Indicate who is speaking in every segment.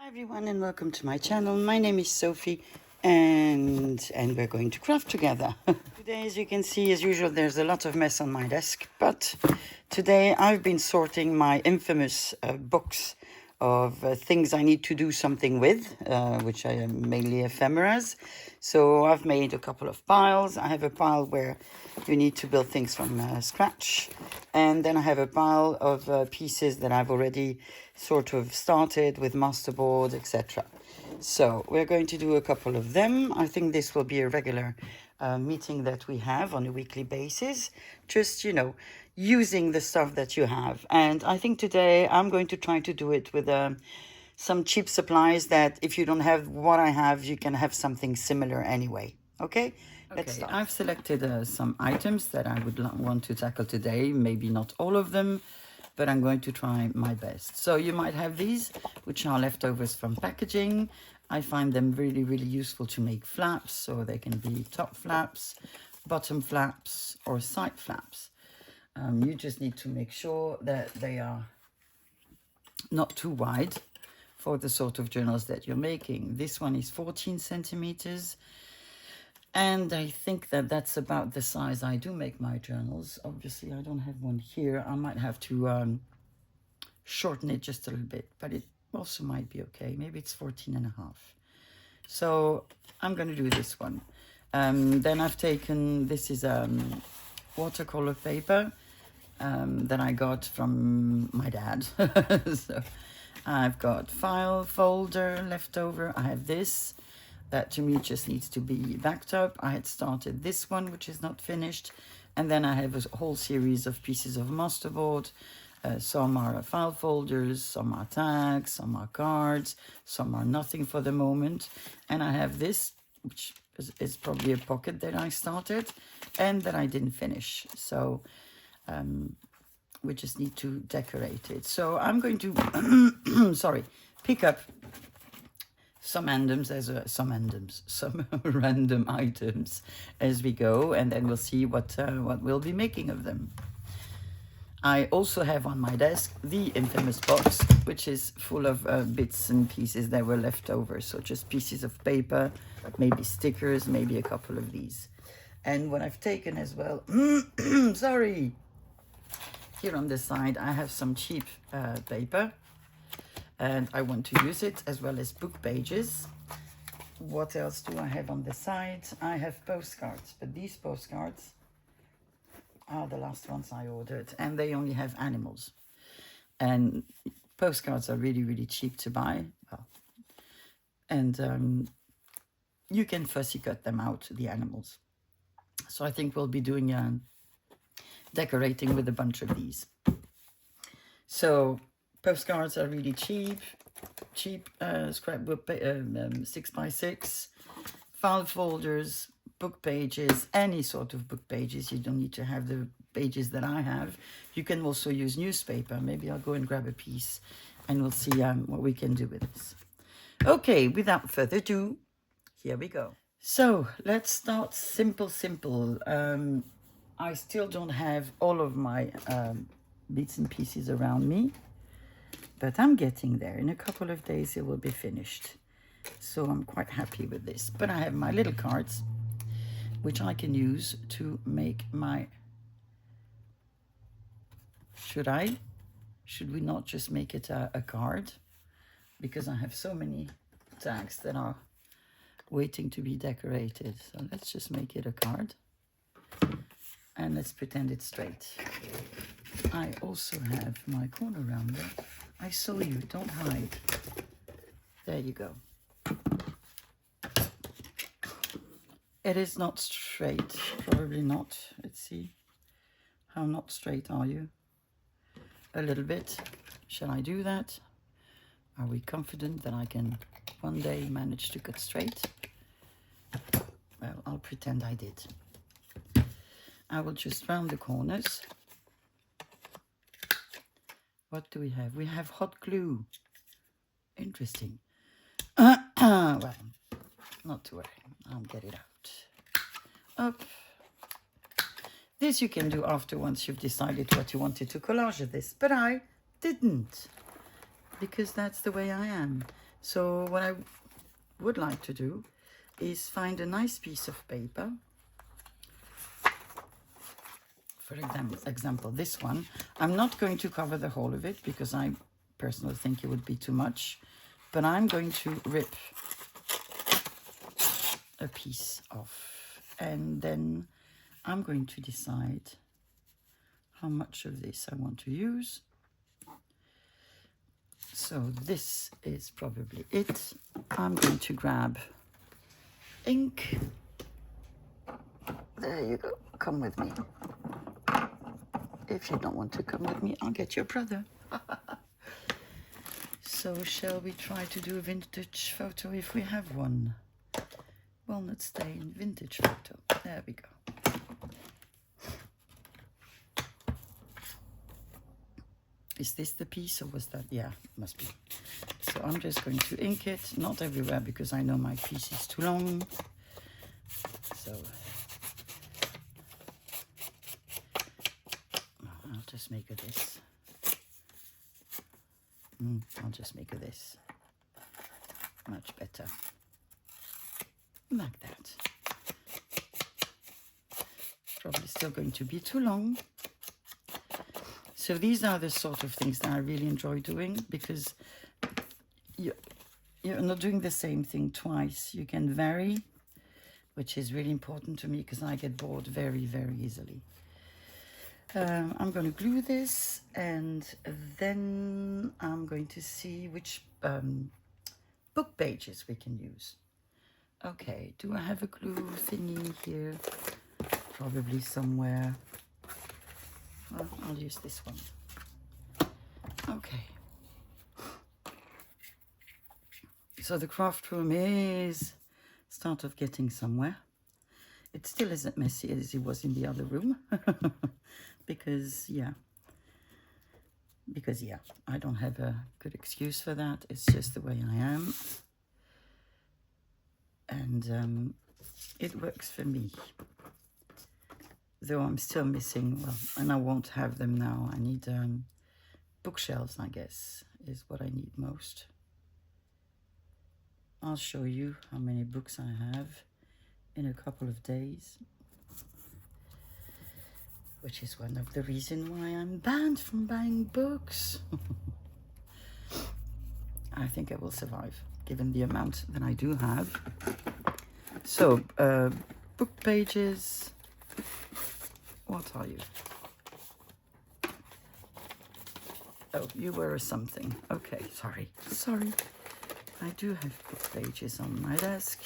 Speaker 1: Hi everyone and welcome to my channel. My name is Sophie and we're going to craft together. Today, as you can see, as usual, there's a lot of mess on my desk, but today I've been sorting my infamous books of things I need to do something with, which I am mainly ephemeras. So I've made a couple of piles. I have a pile where you need to build things from scratch, and then I have a pile of pieces that I've already sort of started with masterboard, etc. So we're going to do a couple of them. I think this will be a regular meeting that we have on a weekly basis, just, you know, using the stuff that you have. And I think today I'm going to try to do it with some cheap supplies that if you don't have what I have, you can have something similar anyway. Okay? Let's start. I've selected some items that I would want to tackle today. Maybe not all of them, but I'm going to try my best. So you might have these, which are leftovers from packaging. I find them really, really useful to make flaps. So they can be top flaps, bottom flaps, or side flaps. You just need to make sure that they are not too wide for the sort of journals that you're making. This one is 14 centimeters. And I think that that's about the size I do make my journals. Obviously, I don't have one here. I might have to shorten it just a little bit, but it also might be okay. Maybe it's 14 and a half. So I'm going to do this one. Then I've taken, this is watercolor paper that I got from my dad. So I've got file folder left over. I have this. That to me just needs to be backed up. I had started this one, which is not finished. And then I have a whole series of pieces of masterboard. Some are file folders, some are tags, some are cards, some are nothing for the moment. And I have this, which is probably a pocket that I started and that I didn't finish. So we just need to decorate it. So I'm going to, sorry, pick up some random items as we go, and then we'll see what we'll be making of them. I also have on my desk the infamous box, which is full of bits and pieces that were left over. So just pieces of paper, maybe stickers, maybe a couple of these. And what I've taken as well, sorry, here on the side I have some cheap paper. And I want to use it, as well as book pages. What else do I have on the side? I have postcards, but these postcards are the last ones I ordered, and they only have animals. And postcards are really, really cheap to buy. Well, and you can fussy cut them out, the animals. So I think we'll be doing decorating with a bunch of these. So postcards are really cheap scrapbook 6x6, file folders, book pages, any sort of book pages. You don't need to have the pages that I have. You can also use newspaper. Maybe I'll go and grab a piece and we'll see what we can do with this. Okay, without further ado, here we go. So let's start simple. I still don't have all of my bits and pieces around me, but I'm getting there. In a couple of days it will be finished, so I'm quite happy with this. But I have my little cards, which I can use to make my, should we not just make it a card, because I have so many tags that are waiting to be decorated. So let's just make it a card, and let's pretend it's straight. I also have my corner rounder. I saw you, don't hide. There you go. It is not straight, probably not. Let's see. How not straight are you? A little bit. Shall I do that? Are we confident that I can one day manage to cut straight? Well, I'll pretend I did. I will just round the corners. What do we have? We have hot glue. Interesting. Well, not to worry. I'll get it out. Up. This you can do after, once you've decided what you wanted to collage this. But I didn't, because that's the way I am. So what I would like to do is find a nice piece of paper. For example, this one. I'm not going to cover the whole of it because I personally think it would be too much, but I'm going to rip a piece off, and then I'm going to decide how much of this I want to use. So this is probably it. I'm going to grab ink. There you go. Come with me. If you don't want to come with me, I'll get your brother. So shall we try to do a vintage photo if we have one? Walnut stain vintage photo. There we go. Is this the piece, or was that? Yeah, must be. So I'm just going to ink it, not everywhere because I know my piece is too long. So I'll just make it this. I'll just make it this. Much better. Like that. Probably still going to be too long. So these are the sort of things that I really enjoy doing, because you're not doing the same thing twice. You can vary, which is really important to me because I get bored very, very easily. I'm going to glue this, and then I'm going to see which book pages we can use. Okay, do I have a glue thingy here? Probably somewhere. Well, I'll use this one. Okay. So the craft room is start of getting somewhere. It still isn't messy as it was in the other room. because yeah, I don't have a good excuse for that. It's just the way I am. And it works for me. Though I'm still missing, well, and I won't have them now. I need bookshelves, I guess, is what I need most. I'll show you how many books I have in a couple of days, which is one of the reasons why I'm banned from buying books. I think I will survive, given the amount that I do have. So, book pages. What are you? Oh, you were a something. Okay, sorry. I do have book pages on my desk.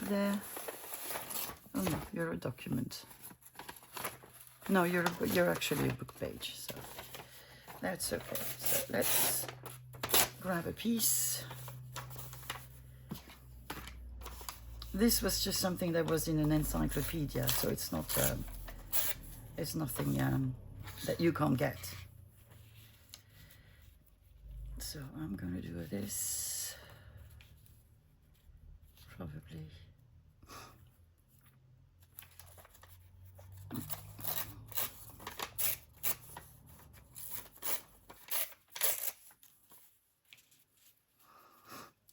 Speaker 1: There. Oh no, you're a document. No, you're actually a book page, so that's okay. So let's grab a piece. This was just something that was in an encyclopedia, so it's not. It's nothing that you can't get. So I'm going to do this. Probably.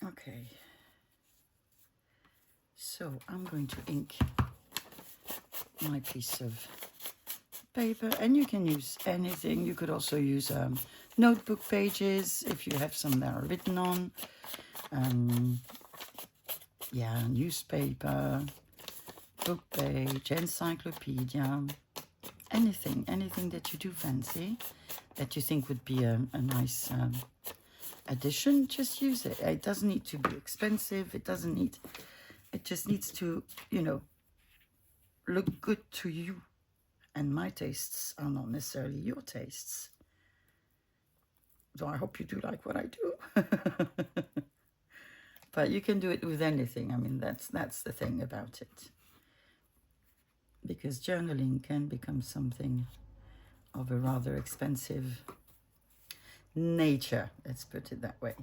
Speaker 1: Okay. So I'm going to ink my piece of paper, and you can use anything. You could also use notebook pages if you have some that are written on. Yeah, newspaper, book page, encyclopedia, anything that you do fancy, that you think would be a nice addition. Just use it. It doesn't need to be expensive. It just needs to, look good to you. And my tastes are not necessarily your tastes. Though I hope you do like what I do. But you can do it with anything. I mean, that's the thing about it. Because journaling can become something of a rather expensive nature. Let's put it that way.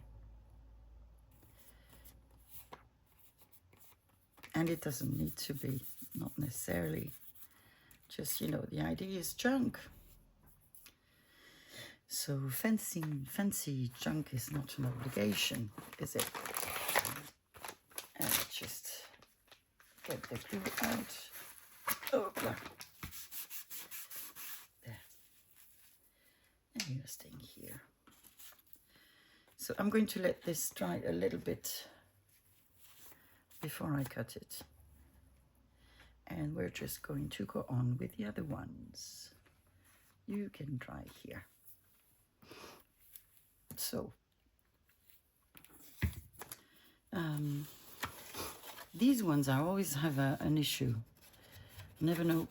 Speaker 1: And it doesn't need to be, not necessarily. Just, the idea is junk. So fancy junk is not an obligation, is it? And just get the glue out. Oh, there. And you're staying here. So I'm going to let this dry a little bit before I cut it. And we're just going to go on with the other ones. You can dry here. So, these ones I always have an issue. Never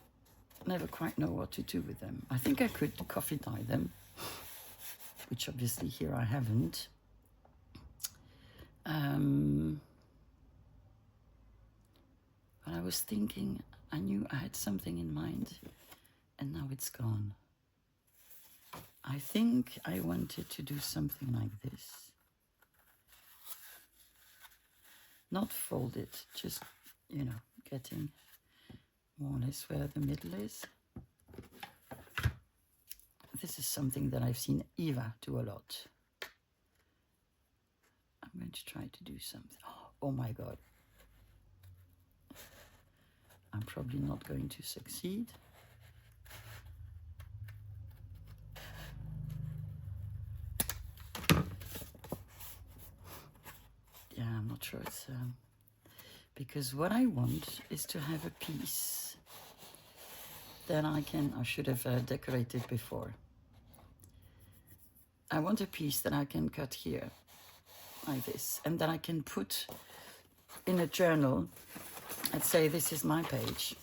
Speaker 1: quite know what to do with them. I think I could coffee dye them, which obviously here I haven't. But I was thinking, I knew I had something in mind, and now it's gone. I think I wanted to do something like this. Not folded, just, you know, getting more or less where the middle is. This is something that I've seen Eva do a lot. I'm going to try to do something. Oh my God. I'm probably not going to succeed. Yeah, I'm not sure it's... because what I want is to have a piece that I should have decorated before. I want a piece that I can cut here, like this, and that I can put in a journal and say, this is my page.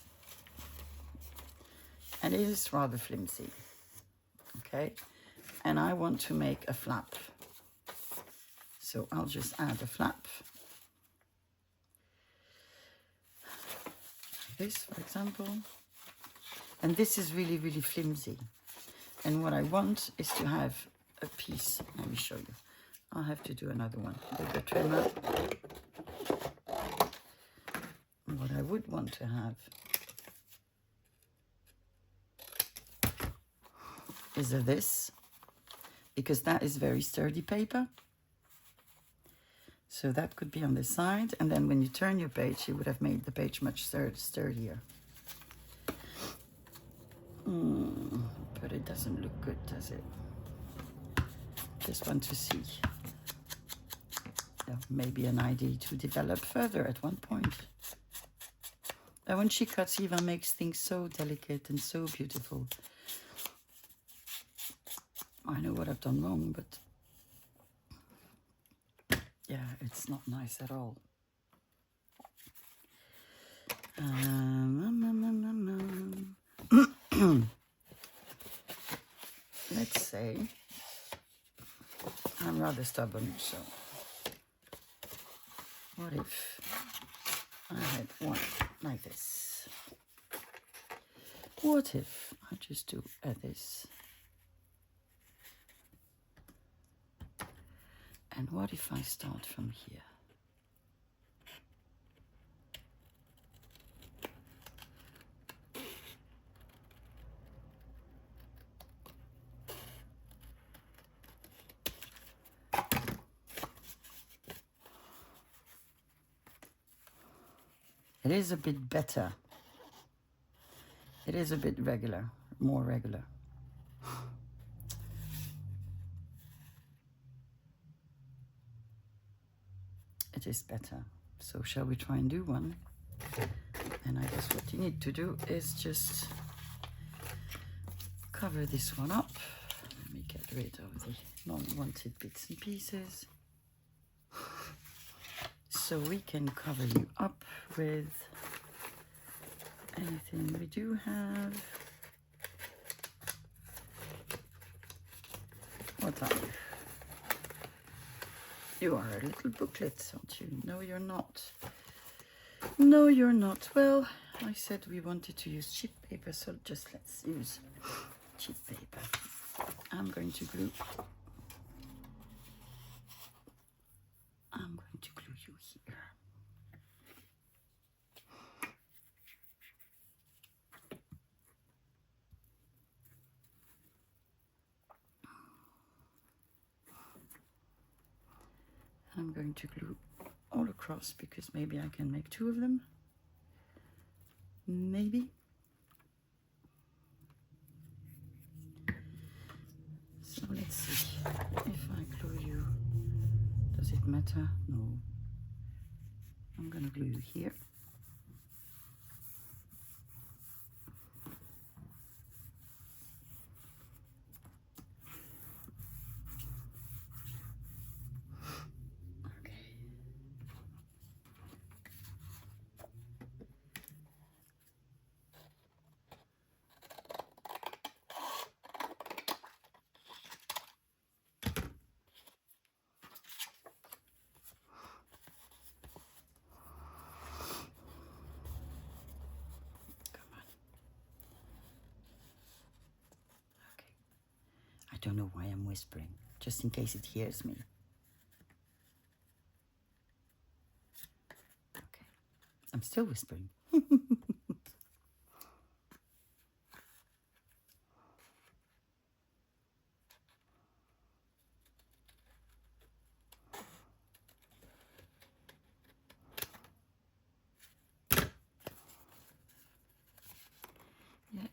Speaker 1: And it is rather flimsy, okay? And I want to make a flap. So I'll just add a flap. This, for example. And this is really, really flimsy. And what I want is to have a piece. Let me show you. I'll have to do another one with the trimmer. What I would want to have is this, because that is very sturdy paper. So that could be on the side, and then when you turn your page, you would have made the page much sturdier. But it doesn't look good, does it? Just want to see. Maybe an idea to develop further at one point. And when she cuts, Eva makes things so delicate and so beautiful. I know what I've done wrong, but yeah, it's not nice at all. Let's say I'm rather stubborn, so what if I had one like this? What if I just do this? And what if I start from here? It is a bit better. It is a bit regular, more regular. It is better. So shall we try and do one? And I guess what you need to do is just cover this one up. Let me get rid of the non-wanted bits and pieces. So we can cover you up with anything we do have. What are you? You are a little booklet, aren't you? No, you're not. No, you're not. Well, I said we wanted to use cheap paper, so just let's use cheap paper. I'm going to glue. I'm going to glue you here. going to glue all across because maybe I can make 2 of them. Maybe. So let's see. If I glue you, does it matter? No. I'm gonna glue you here. I don't know why I'm whispering, just in case it hears me. Okay, I'm still whispering. Yeah,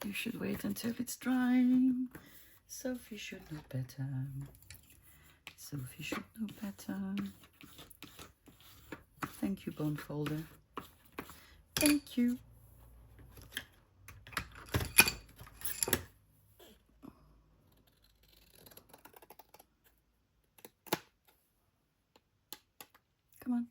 Speaker 1: you should wait until it's dry. Sophie should know better. Sophie should know better. Thank you, Bone Folder. Thank you. Come on.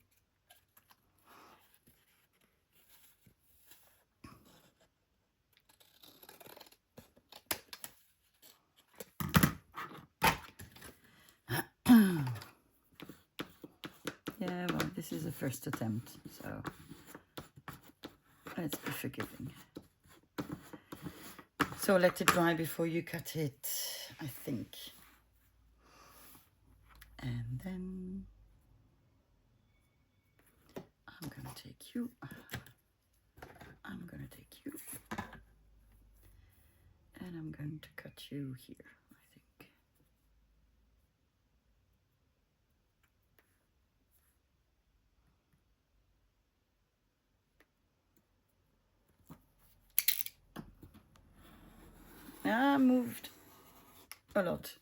Speaker 1: Yeah, well, this is the first attempt, so let's be forgiving. So let it dry before you cut it, I think. And then I'm gonna take you. I'm gonna take you. And I'm going to cut you here, I think. I moved a lot.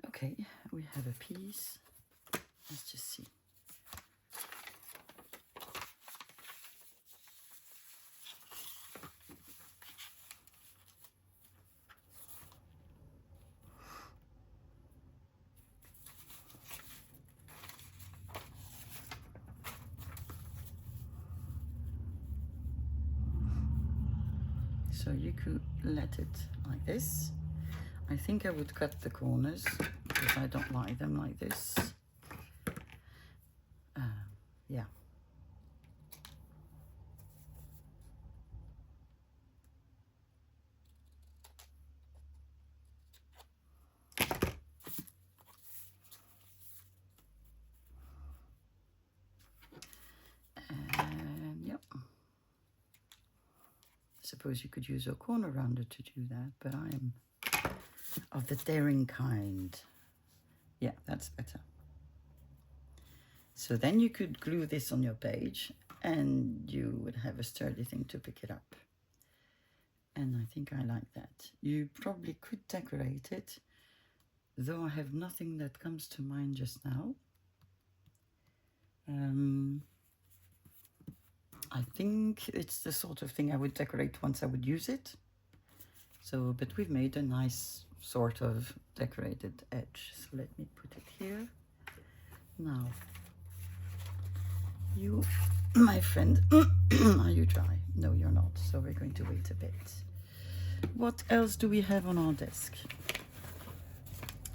Speaker 1: Okay, we have a piece. Let's just see. So you could let it like this. I think I would cut the corners because I don't like them like this. Yeah. And yep. Suppose you could use a corner rounder to do that, but I'm of the daring kind. Yeah, that's better. So then you could glue this on your page and you would have a sturdy thing to pick it up. And I think I like that. You probably could decorate it, though I have nothing that comes to mind just now. I think it's the sort of thing I would decorate once I would use it. So, but we've made a nice sort of decorated edge. So let me put it here. Now, you, my friend, are you dry? No, you're not. So we're going to wait a bit. What else do we have on our desk?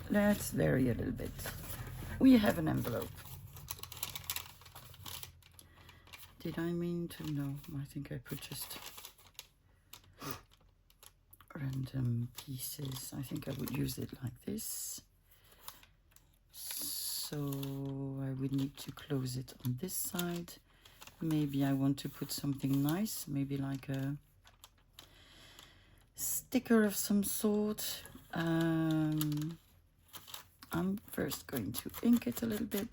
Speaker 1: Let's vary a little bit. We have an envelope. Did I mean to? No, I think I put just random pieces. I think I would use it like this. So I would need to close it on this side. Maybe I want to put something nice, maybe like a sticker of some sort. I'm first going to ink it a little bit.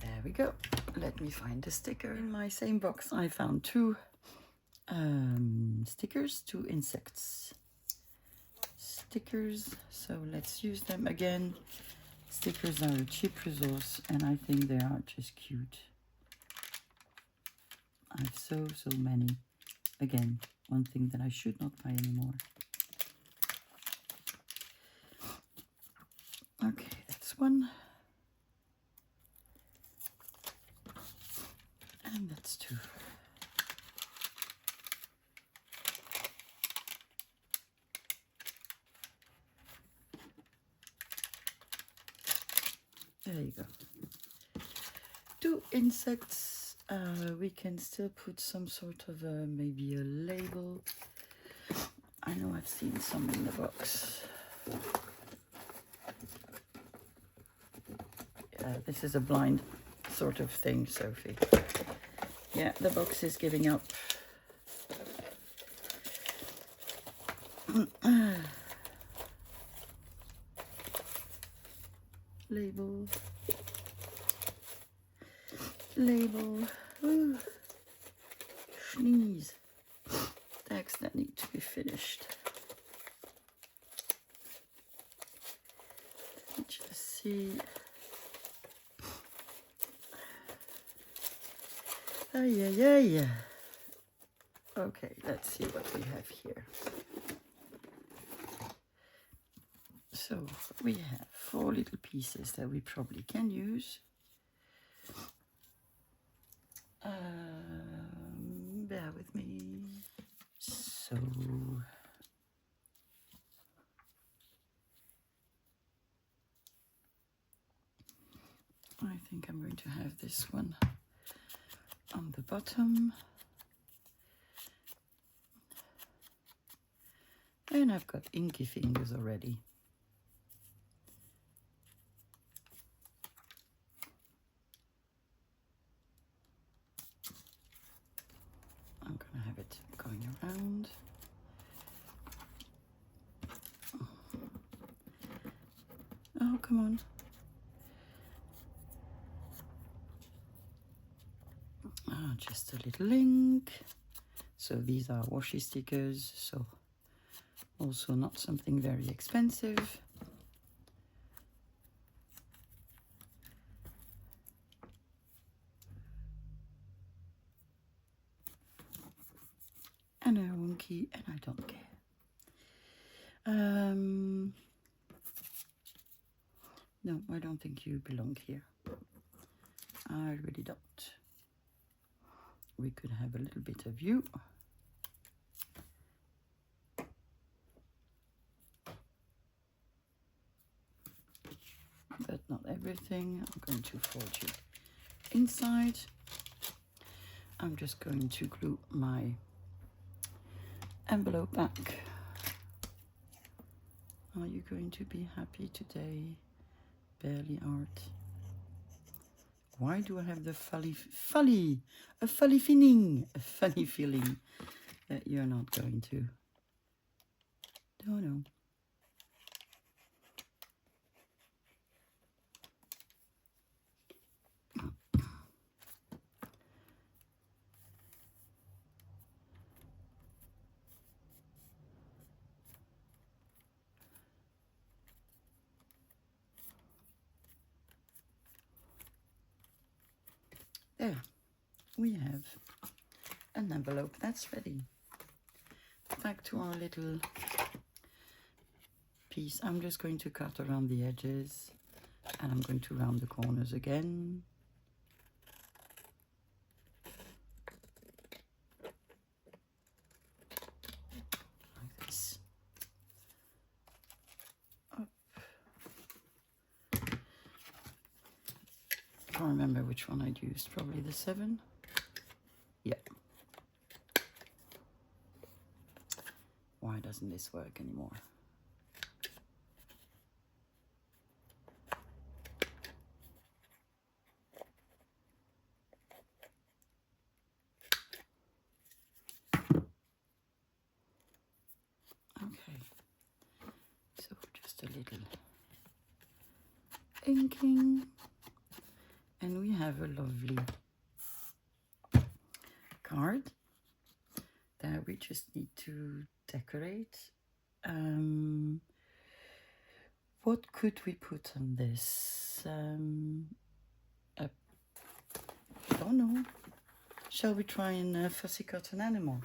Speaker 1: There we go. Let me find the sticker. In my same box I found two stickers, two insects stickers, so let's use them again. Stickers are a cheap resource and I think they are just cute. I have so many. Again, one thing that I should not buy anymore. Okay, that's one. And that's two. There you go. Two insects. We can still put some sort of maybe a label. I know I've seen some in the box. This is a blind sort of thing, Sophie. Yeah, the box is giving up. Label. Label. Ooh. Sneeze. Tags that need to be finished. Let's just see. Yeah. Okay, let's see what we have here. So we have 4 little pieces that we probably can use. Bear with me. So I think I'm going to have this one on the bottom. And I've got inky fingers already. I'm gonna have it going around. Oh, come on. Just a little ink. So these are washi stickers, so also not something very expensive. And a wonky, and I don't care. No, I don't think you belong here. I really don't. We could have a little bit of you. But not everything. I'm going to fold you inside. I'm just going to glue my envelope back. Are you going to be happy today? Barely art. Why do I have the funny feeling that you're not going to? Don't know. There, we have an envelope that's ready. Back to our little piece. I'm just going to cut around the edges And I'm going to round the corners again. Like this. Up. Can't remember which one I'd used, probably the 7. Yeah. Why doesn't this work anymore? Okay, so just a little inking, and we have a lovely card that we just need to decorate. What could we put on this? I don't know. Shall we try and fussy cut an animal?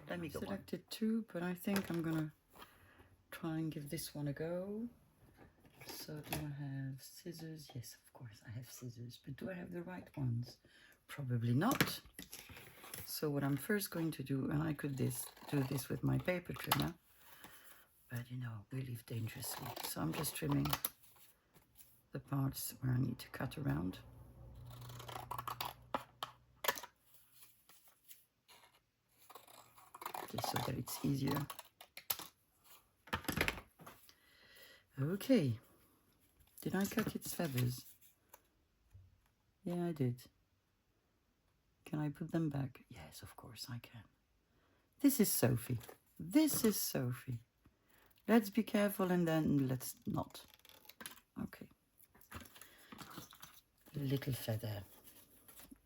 Speaker 1: Let me selected 2, but I think I'm gonna try and give this one a go. So do I have scissors? Yes, of course I have scissors, but do I have the right ones? Probably not. So what I'm first going to do, and I could do this with my paper trimmer, but you know, we live dangerously. So I'm just trimming the parts where I need to cut around. Just so that it's easier. Okay. Did I cut its feathers? Yeah, I did. Can I put them back? Yes, of course I can. This is Sophie. This is Sophie. Let's be careful and then let's not. Okay. Little feather.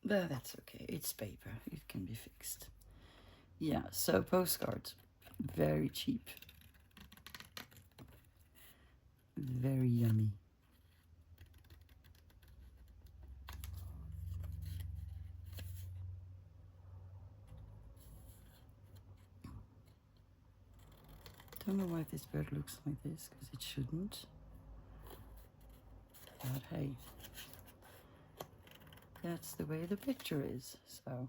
Speaker 1: But that's okay. It's paper. It can be fixed. Yeah, so postcards. Very cheap. Very yummy. Don't know why this bird looks like this, because it shouldn't. But hey, that's the way the picture is, so.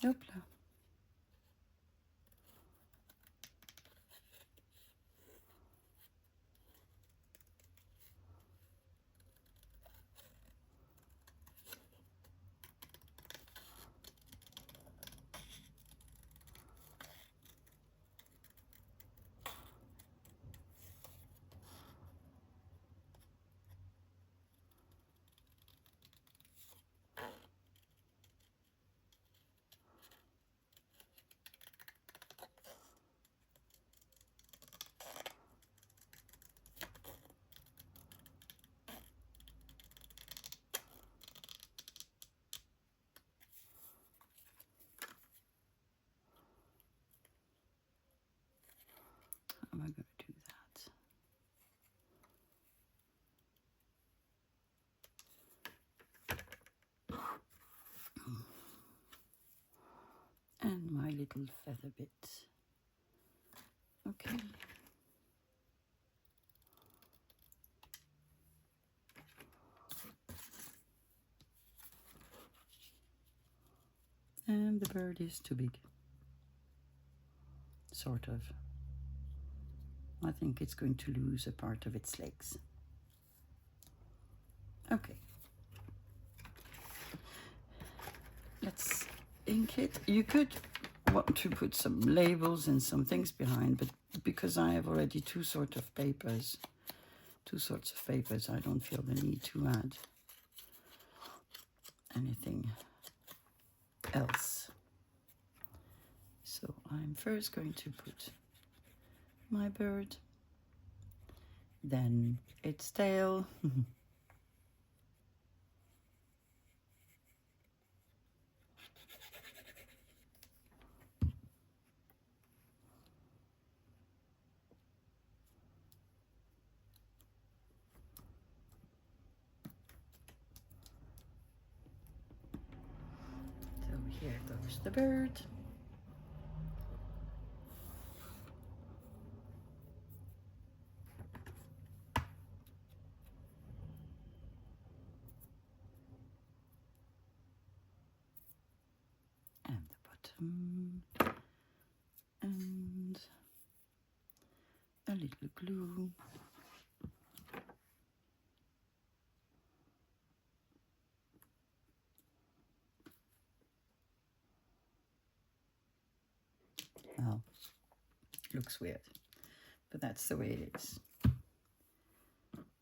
Speaker 1: Hoopla. How am I going to do that? And my little feather bit. Okay. And the bird is too big. Sort of. I think it's going to lose a part of its legs. Okay. Let's ink it. You could want to put some labels and some things behind, but because I have already two sorts of papers, I don't feel the need to add anything else. So I'm first going to put my bird, then its tail, There's the bird. And the bottom. And a little glue. Well, looks weird, but that's the way it is.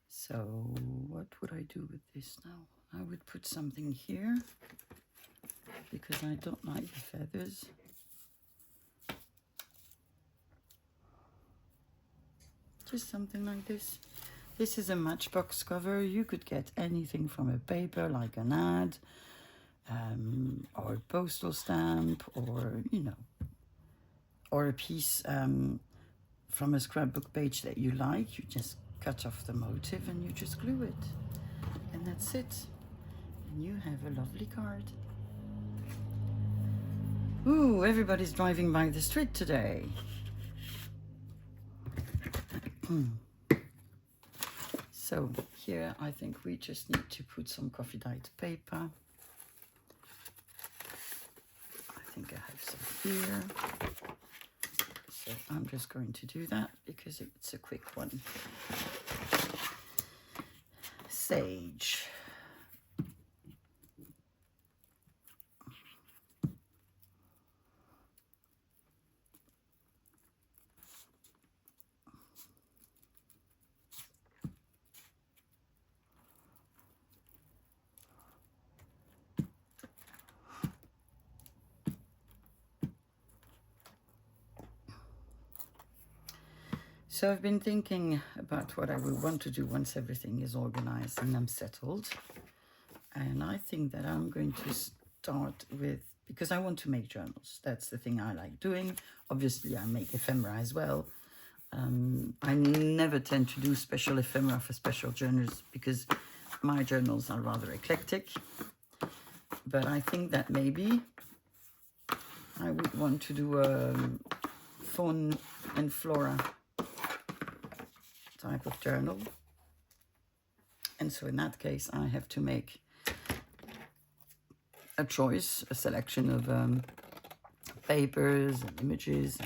Speaker 1: So what would I do with this now? I would put something here because I don't like the feathers. Just something like this. This is a matchbox cover. You could get anything from a paper, like an ad, or a postal stamp, or, you know, or a piece from a scrapbook page that you like. You just cut off the motif and you just glue it. And that's it. And you have a lovely card. Ooh, everybody's driving by the street today. So here I think we just need to put some coffee dyed paper. I think I have some here. So I'm just going to do that because it's a quick one. Sage. So I've been thinking about what I will want to do once everything is organized and I'm settled. And I think that I'm going to start with, because I want to make journals. That's the thing I like doing. Obviously, I make ephemera as well. I never tend to do special ephemera for special journals because my journals are rather eclectic. But I think that maybe I would want to do a fauna and flora type of journal. And so in that case, I have to make a choice, a selection of papers and images,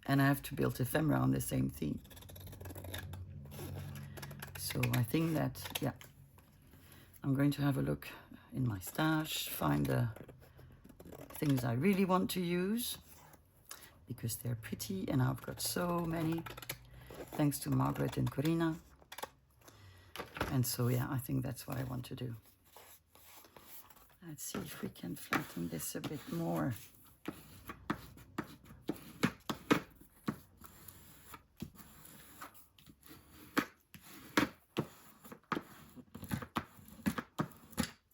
Speaker 1: and I have to build ephemera on the same theme. So I think that, yeah, I'm going to have a look in my stash, find the things I really want to use, because they're pretty, and I've got so many, thanks to Margaret and Corina. And so, yeah, I think that's what I want to do. Let's see if we can flatten this a bit more.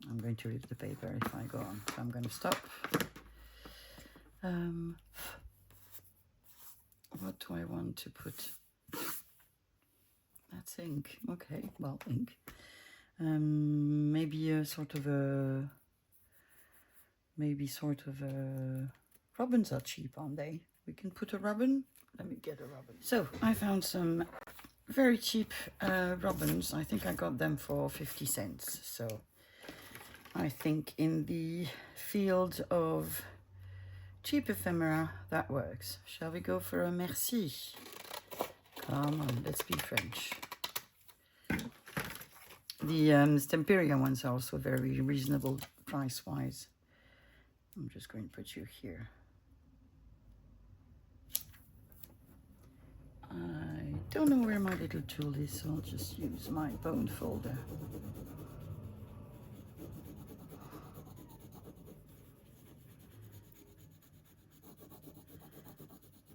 Speaker 1: I'm going to rip the paper if I go on, so I'm going to stop. What do I want to put? That's ink. Okay, well, ink. Maybe a sort of a... Robins are cheap, aren't they? We can put a robin. Let me get a robin. So I found some very cheap robins. I think I got them for 50 cents. So I think in the field of cheap ephemera, that works. Shall we go for a merci? Come on, let's be French. The Stemperia ones are also very reasonable price-wise. I'm just going to put you here. I don't know where my little tool is, so I'll just use my bone folder.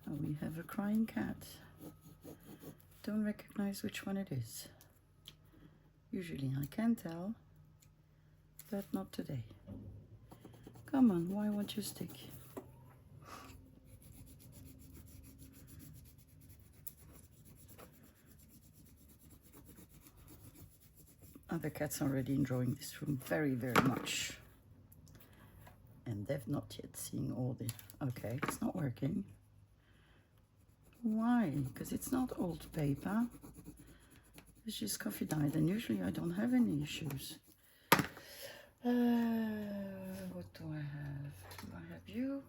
Speaker 1: Oh, we have a crying cat. Don't recognize which one it is. Usually I can tell, but not today. Come on, why won't you stick? Other cats are already enjoying this room very, very much. And they've not yet seen all the... Okay, it's not working. Why? Because it's not old paper. It's just coffee dyed, and usually I don't have any issues. What do I have? Do I have you?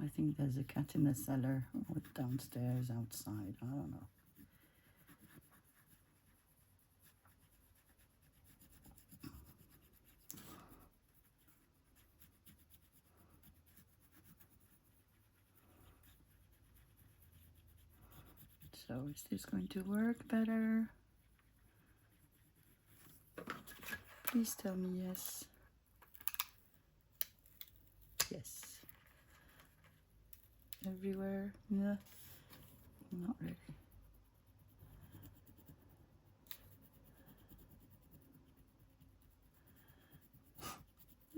Speaker 1: I think there's a cat in the cellar or downstairs, outside. I don't know. So is this going to work better? Please tell me yes. Yes. Everywhere? Yeah. Not really.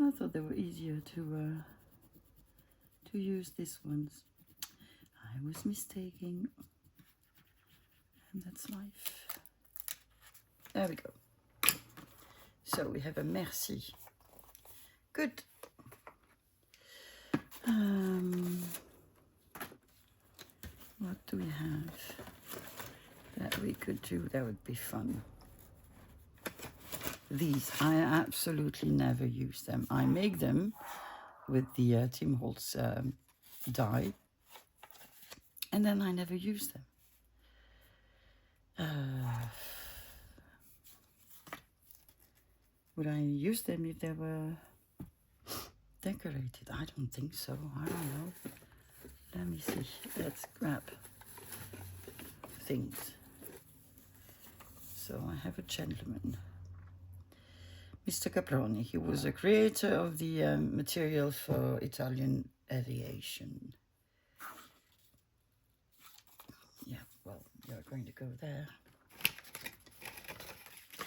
Speaker 1: I thought they were easier to use these ones. I was mistaken. And that's life. There we go. So we have a merci. Good. What do we have that we could do? That would be fun. These, I absolutely never use them. I make them with the Tim Holtz dye, and then I never use them. Would I use them if they were decorated? I don't think so. I don't know. Let me see. Let's grab things. So I have a gentleman, Mr. Caproni. He was a creator of the material for Italian aviation. Yeah, well, you're going to go there.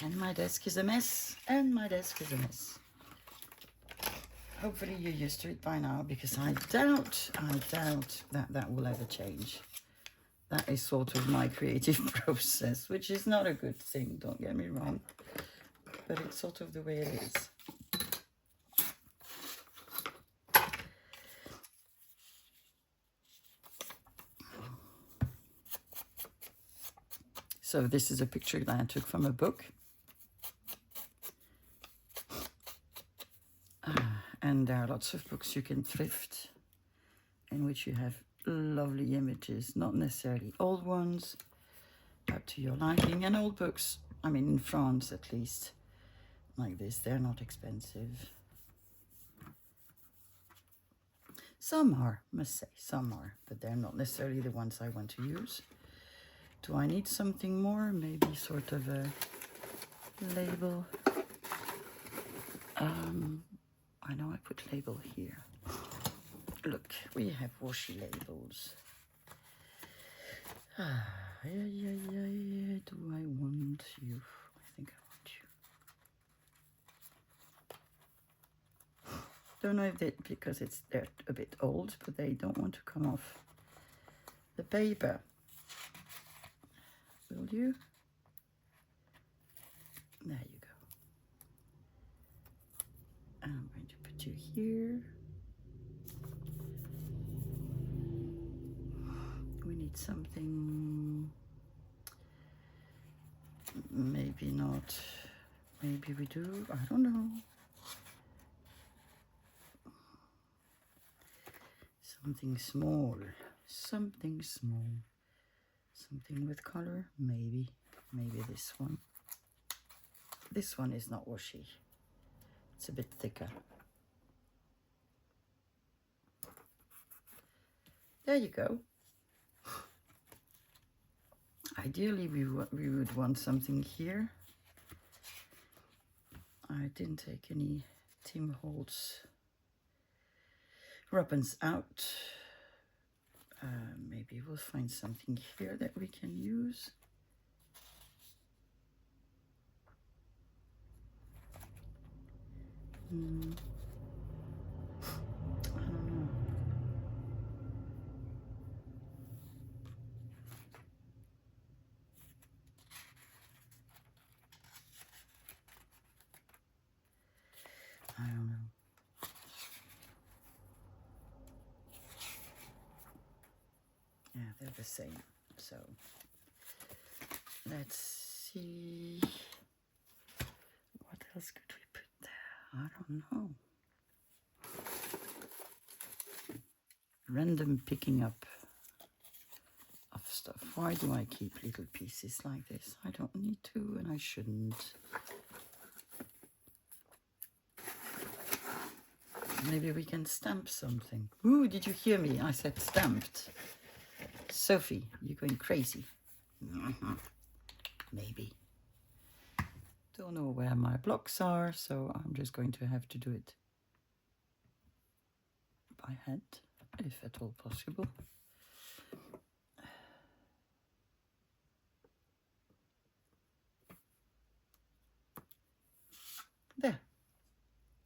Speaker 1: And my desk is a mess, and my desk is a mess. Hopefully you're used to it by now, because I doubt that that will ever change. That is sort of my creative process, which is not a good thing, don't get me wrong. But it's sort of the way it is. So this is a picture that I took from a book. And there are lots of books you can thrift in which you have lovely images, not necessarily old ones, up to your liking. And old books, I mean in France at least, like this, they're not expensive. Some are, must say, some are, but they're not necessarily the ones I want to use. Do I need something more? Maybe sort of a label. I know I put label here. Look, we have washi labels. Do I want you? I think I want you. Don't know if they, because they're a bit old, but they don't want to come off the paper. Will you? There you go. And I'm going to put you here. We need something, maybe not, maybe we do, I don't know. Something small, something small, something with color, maybe this one. This one is not washi, it's a bit thicker. There you go. Ideally, we would want something here. I didn't take any Tim Holtz ribbons out. Maybe we'll find something here that we can use. I don't know. Yeah, they're the same. So let's see. What else could we put there? I don't know. Random picking up of stuff. Why do I keep little pieces like this? I don't need to, and I shouldn't. Maybe we can stamp something. Ooh, did you hear me? I said stamped. Sophie, you're going crazy. Maybe. Don't know where my blocks are, so I'm just going to have to do it by hand, if at all possible. There.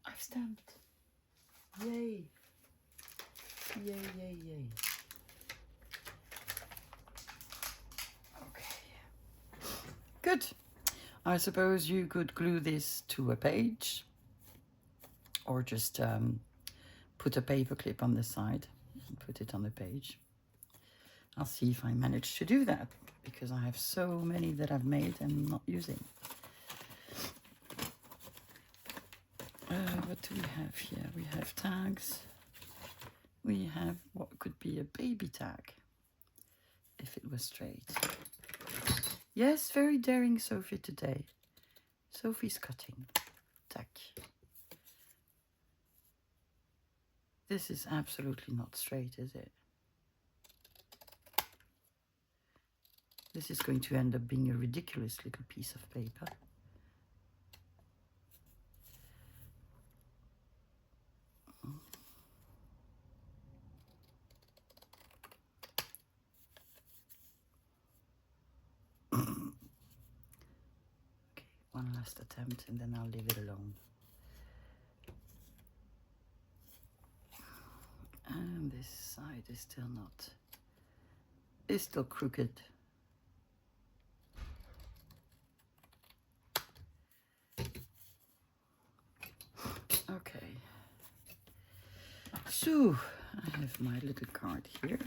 Speaker 1: I've stamped. Yay. Yay, yay, yay. Okay. Good. I suppose you could glue this to a page or just put a paper clip on the side and put it on the page. I'll see if I manage to do that because I have so many that I've made and not using. What do we have here? We have tags. We have what could be a baby tag if it was straight. Yes, very daring Sophie today. Sophie's cutting. Tack. This is absolutely not straight, is it? This is going to end up being a ridiculous little piece of paper. Okay, one last attempt and then I'll leave it alone. And this side is still not, is still crooked. Okay. So, I have my little card here.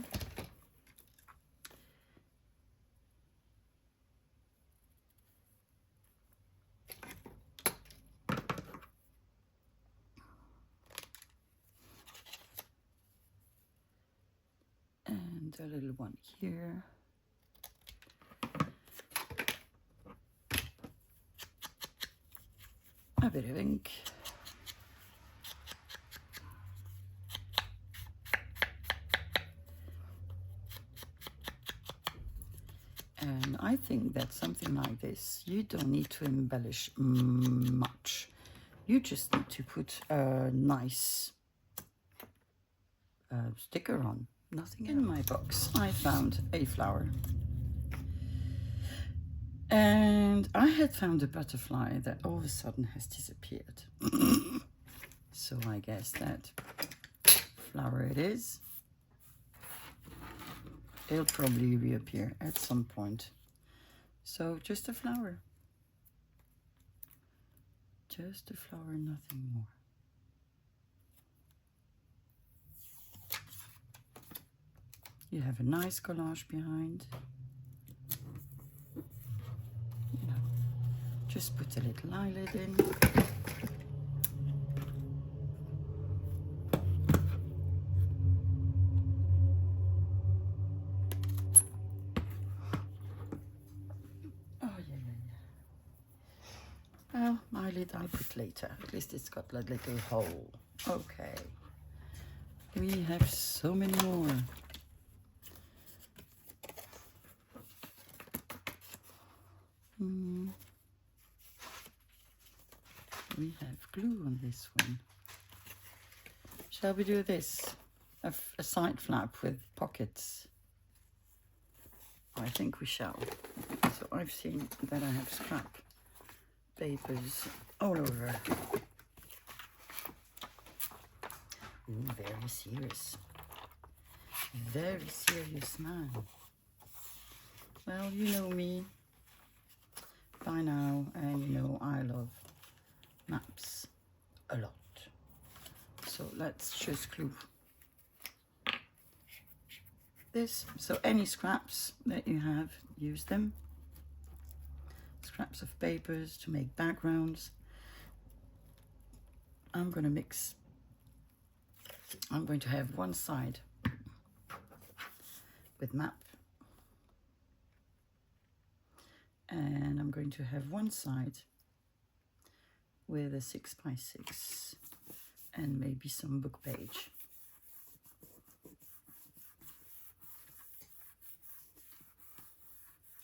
Speaker 1: And a little one here. A bit of ink. And I think that something like this, you don't need to embellish much. You just need to put a nice sticker on. Nothing in my box. I found a flower. And I had found a butterfly that all of a sudden has disappeared. So I guess that flower it is. It'll probably reappear at some point. So just a flower. Just a flower, nothing more. You have a nice collage behind. You know, just put a little eyelid in. Well, eyelid I'll put later. At least it's got a little hole. Okay. We have so many more. We have glue on this one. Shall we do this? A side flap with pockets. I think we shall. So I've seen that I have scrap papers all over. Ooh, very serious. Very serious man. Well, you know me by now, and you know I love maps a lot. So let's just glue. this. So any scraps that you have, use them. Scraps of papers to make backgrounds. I'm going to have one side with map, and I'm going to have one side with a 6x6 and maybe some book page.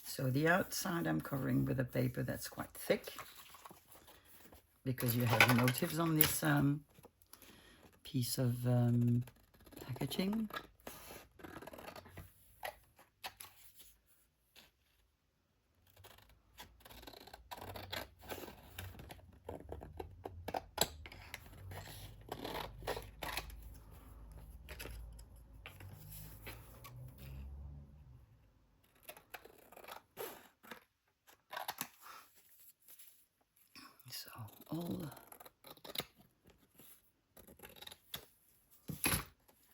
Speaker 1: So the outside I'm covering with a paper that's quite thick, because you have motifs on this piece of packaging.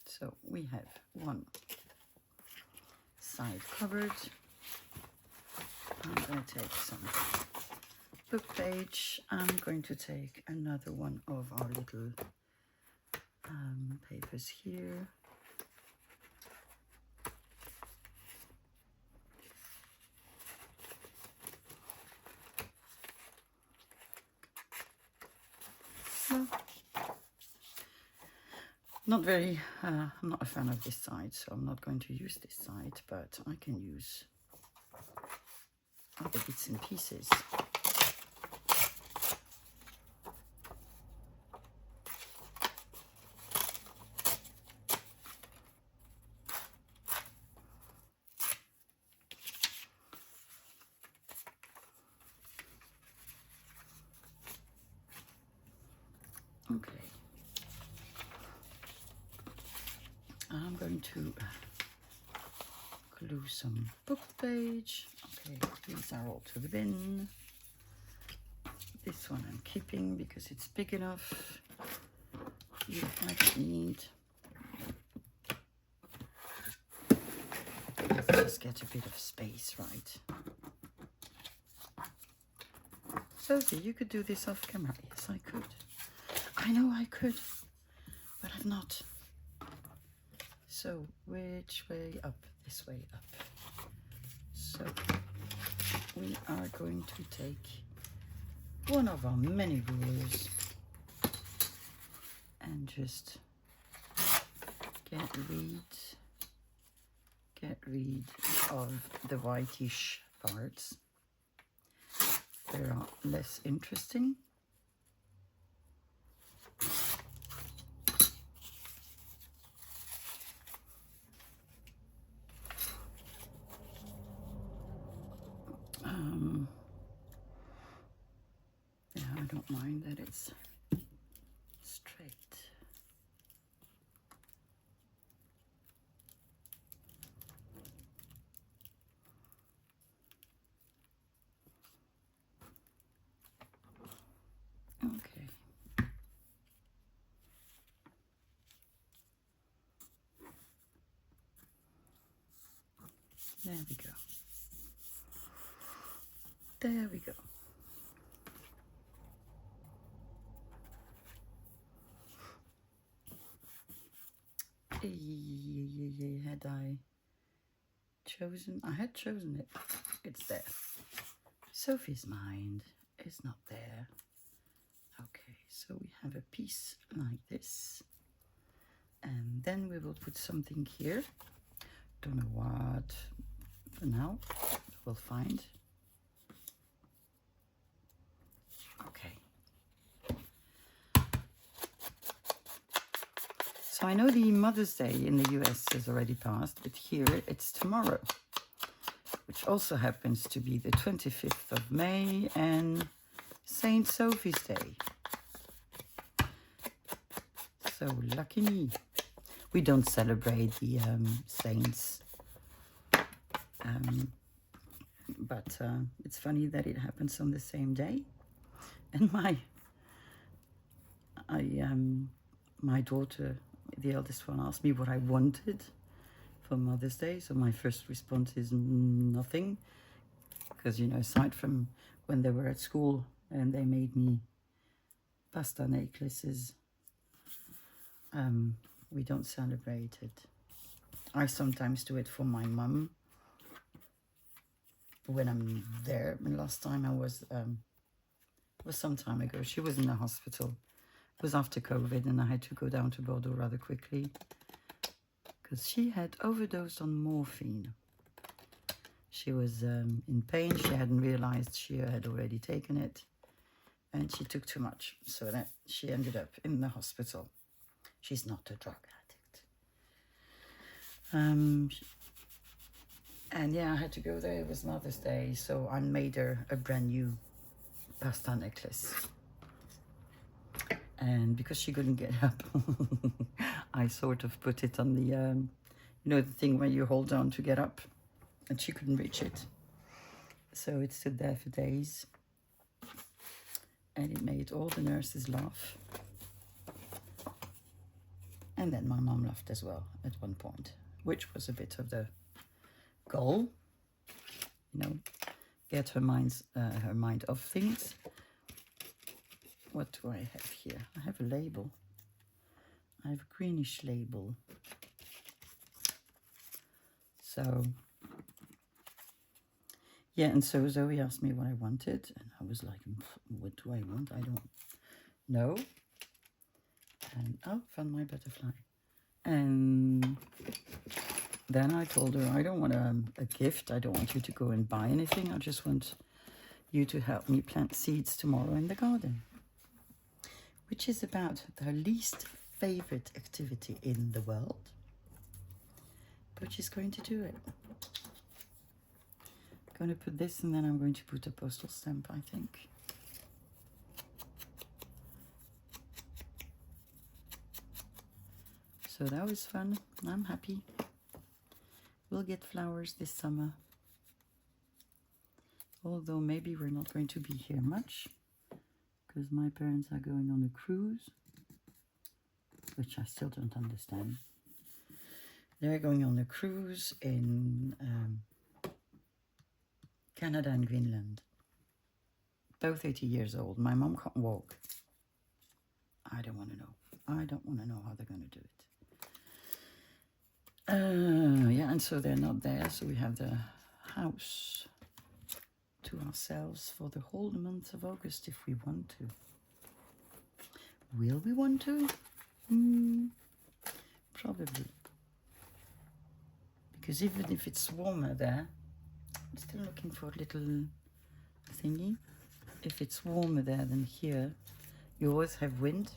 Speaker 1: So we have one side covered. I'm going to take some book page. I'm going to take another one of our little papers here. Not very, I'm not a fan of this side, so I'm not going to use this side, but I can use other bits and pieces. Okay. I'm going to glue some book page. Okay, these are all to the bin. This one I'm keeping because it's big enough. I don't need. Let's just get a bit of space, right? Sophie, you could do this off camera. Yes, I could. I know I could, but I'm not. So which way up? This way up. So we are going to take one of our many rulers and just get rid of the whitish parts. They are less interesting. Yeah, I don't mind that it's straight. Okay. There we go. There we go. Had I chosen? I had chosen it. It's there. Sophie's mind is not there. Okay, so we have a piece like this. And then we will put something here. Don't know what. For now, we'll find. Okay. So I know the Mother's Day in the US has already passed, but here it's tomorrow, which also happens to be the 25th of May and Saint Sophie's Day. So lucky me. We don't celebrate the saints, but it's funny that it happens on the same day. And my daughter, the eldest one, asked me what I wanted for Mother's Day. So my first response is nothing, because, you know, aside from when they were at school and they made me pasta necklaces, we don't celebrate it. I sometimes do it for my mum when I'm there. And last time I was some time ago. She was in the hospital. It was after COVID, and I had to go down to Bordeaux rather quickly because she had overdosed on morphine. She was in pain. She hadn't realized she had already taken it, and she took too much, so that she ended up in the hospital. She's not a drug addict. And yeah, I had to go there. It was Mother's Day, so I made her a brand new pasta necklace. And because she couldn't get up, I sort of put it on the, you know, the thing where you hold on to get up, and she couldn't reach it. So it stood there for days, and it made all the nurses laugh. And then my mom laughed as well at one point, which was a bit of the goal, you know, get her mind off things. What do I have here? I have a label. I have a greenish label. So, yeah, and so Zoe asked me what I wanted, and I was like, what do I want? I don't know. And, oh, found my butterfly. And then I told her, I don't want a gift. I don't want you to go and buy anything. I just want you to help me plant seeds tomorrow in the garden, which is about her least favorite activity in the world. But she's going to do it. I'm going to put this, and then I'm going to put a postal stamp, I think. So that was fun. I'm happy. We'll get flowers this summer. Although maybe we're not going to be here much, because my parents are going on a cruise, which I still don't understand. They're going on a cruise in Canada and Greenland. Both 80 years old. My mom can't walk. I don't want to know. I don't want to know how they're going to do it. Yeah, and so they're not there, so we have the house to ourselves for the whole month of August if we want to. Will we want to? Probably. Because even if it's warmer there, I'm still looking for a little thingy. If it's warmer there than here, you always have wind.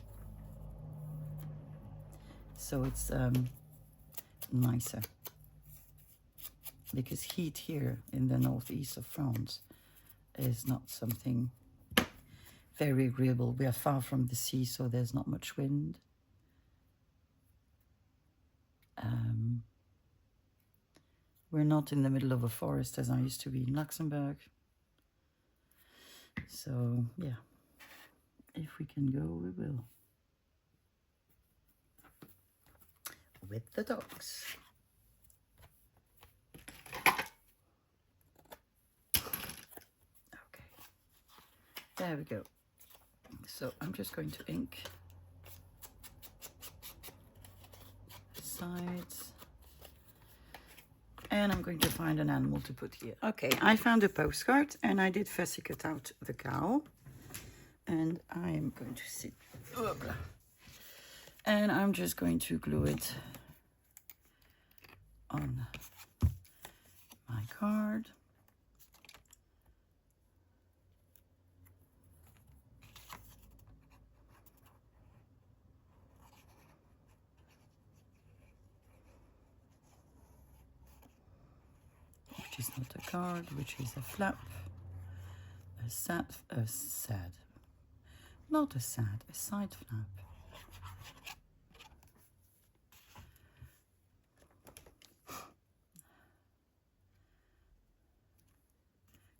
Speaker 1: So it's nicer. Because heat here in the northeast of France is not something very agreeable. We are far from the sea, so there's not much wind. We're not in the middle of a forest as I used to be in Luxembourg. So, yeah, if we can go, we will. With the dogs. Okay, there we go. So I'm just going to ink the sides. And I'm going to find an animal to put here. Okay, I found a postcard, and I did fussy cut out the cow. And I am going to sit. And I'm just going to glue it on my card. Which is not a card, which is a flap. A side flap.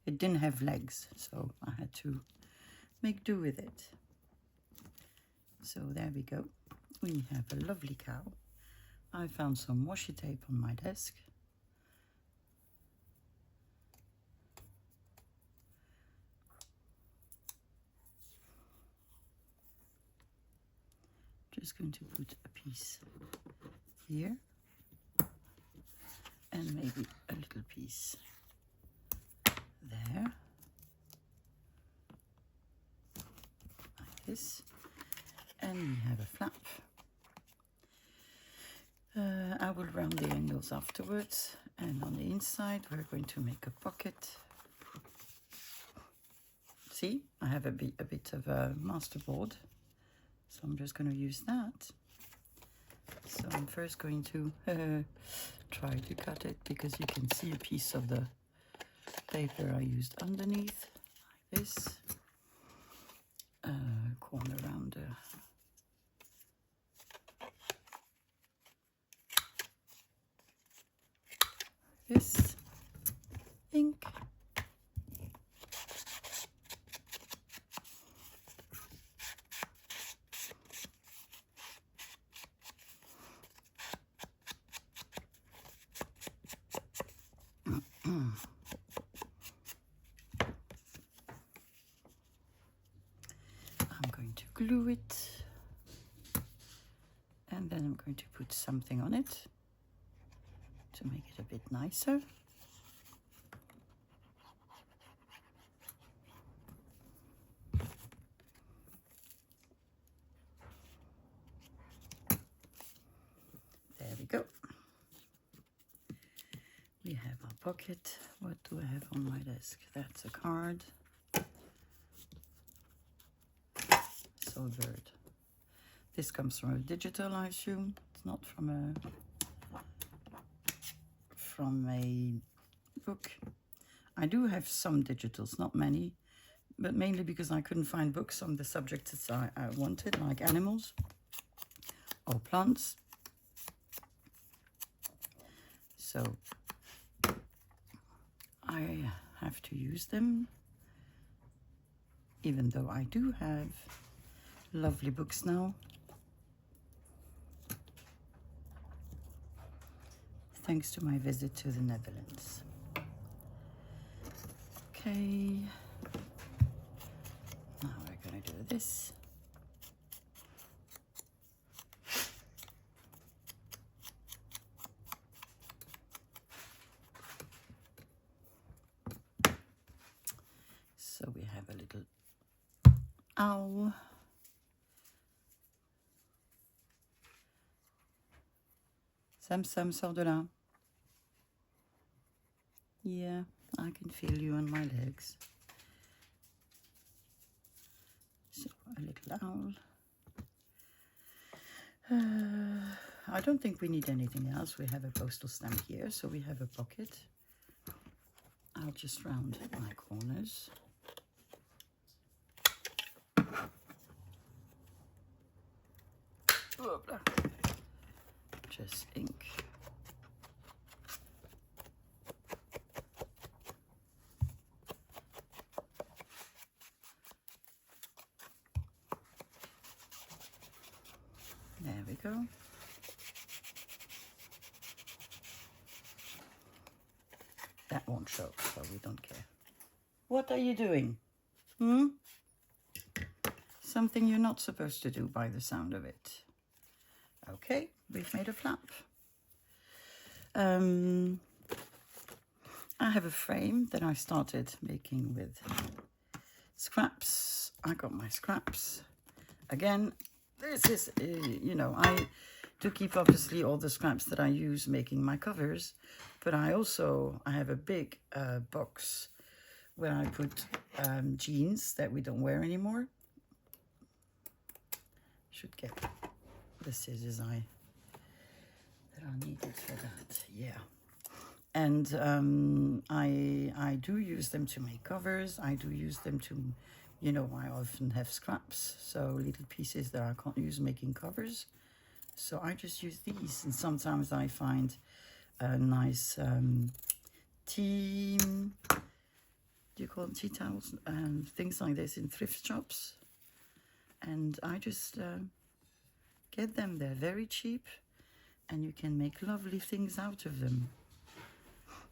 Speaker 1: It didn't have legs, so I had to make do with it. So there we go. We have a lovely cow. I found some washi tape on my desk. Just going to put a piece here and maybe a little piece there, like this, and we have a flap. I will round the angles afterwards, and on the inside we're going to make a pocket. See, I have a bit of a masterboard, so I'm just going to use that. So I'm first going to try to cut it, because you can see a piece of the paper I used underneath, like this. Corner rounder. This ink. I'm going to glue it, and then I'm going to put something on it to make it a bit nicer. There we go. We have our pocket. What do I have on my desk? That's a card. So a bird. This comes from a digital, I assume. It's not from a book. I do have some digitals, not many, but mainly because I couldn't find books on the subjects that I wanted, like animals or plants. So I have to use them, even though I do have lovely books now. Thanks to my visit to the Netherlands. Okay, now we're going to do this. So we have a little owl. Sam, sors de là. Yeah, I can feel you on my legs. So, a little owl. I don't think we need anything else. We have a postal stamp here, so we have a pocket. I'll just round my corners. Just ink. There we go. That won't show, so we don't care. What are you doing? Something you're not supposed to do by the sound of it. Okay, we've made a flap. I have a frame that I started making with scraps. I got my scraps. Again, this is, you know, I do keep obviously all the scraps that I use making my covers, but I have a big box where I put jeans that we don't wear anymore. Should get the scissors that are needed for that, yeah. And I do use them to make covers. I do use them to, you know, I often have scraps, so little pieces that I can't use making covers. So I just use these, and sometimes I find a nice tea, do you call them tea towels? Things like this in thrift shops. And I just get them. They're very cheap. and you can make lovely things out of them.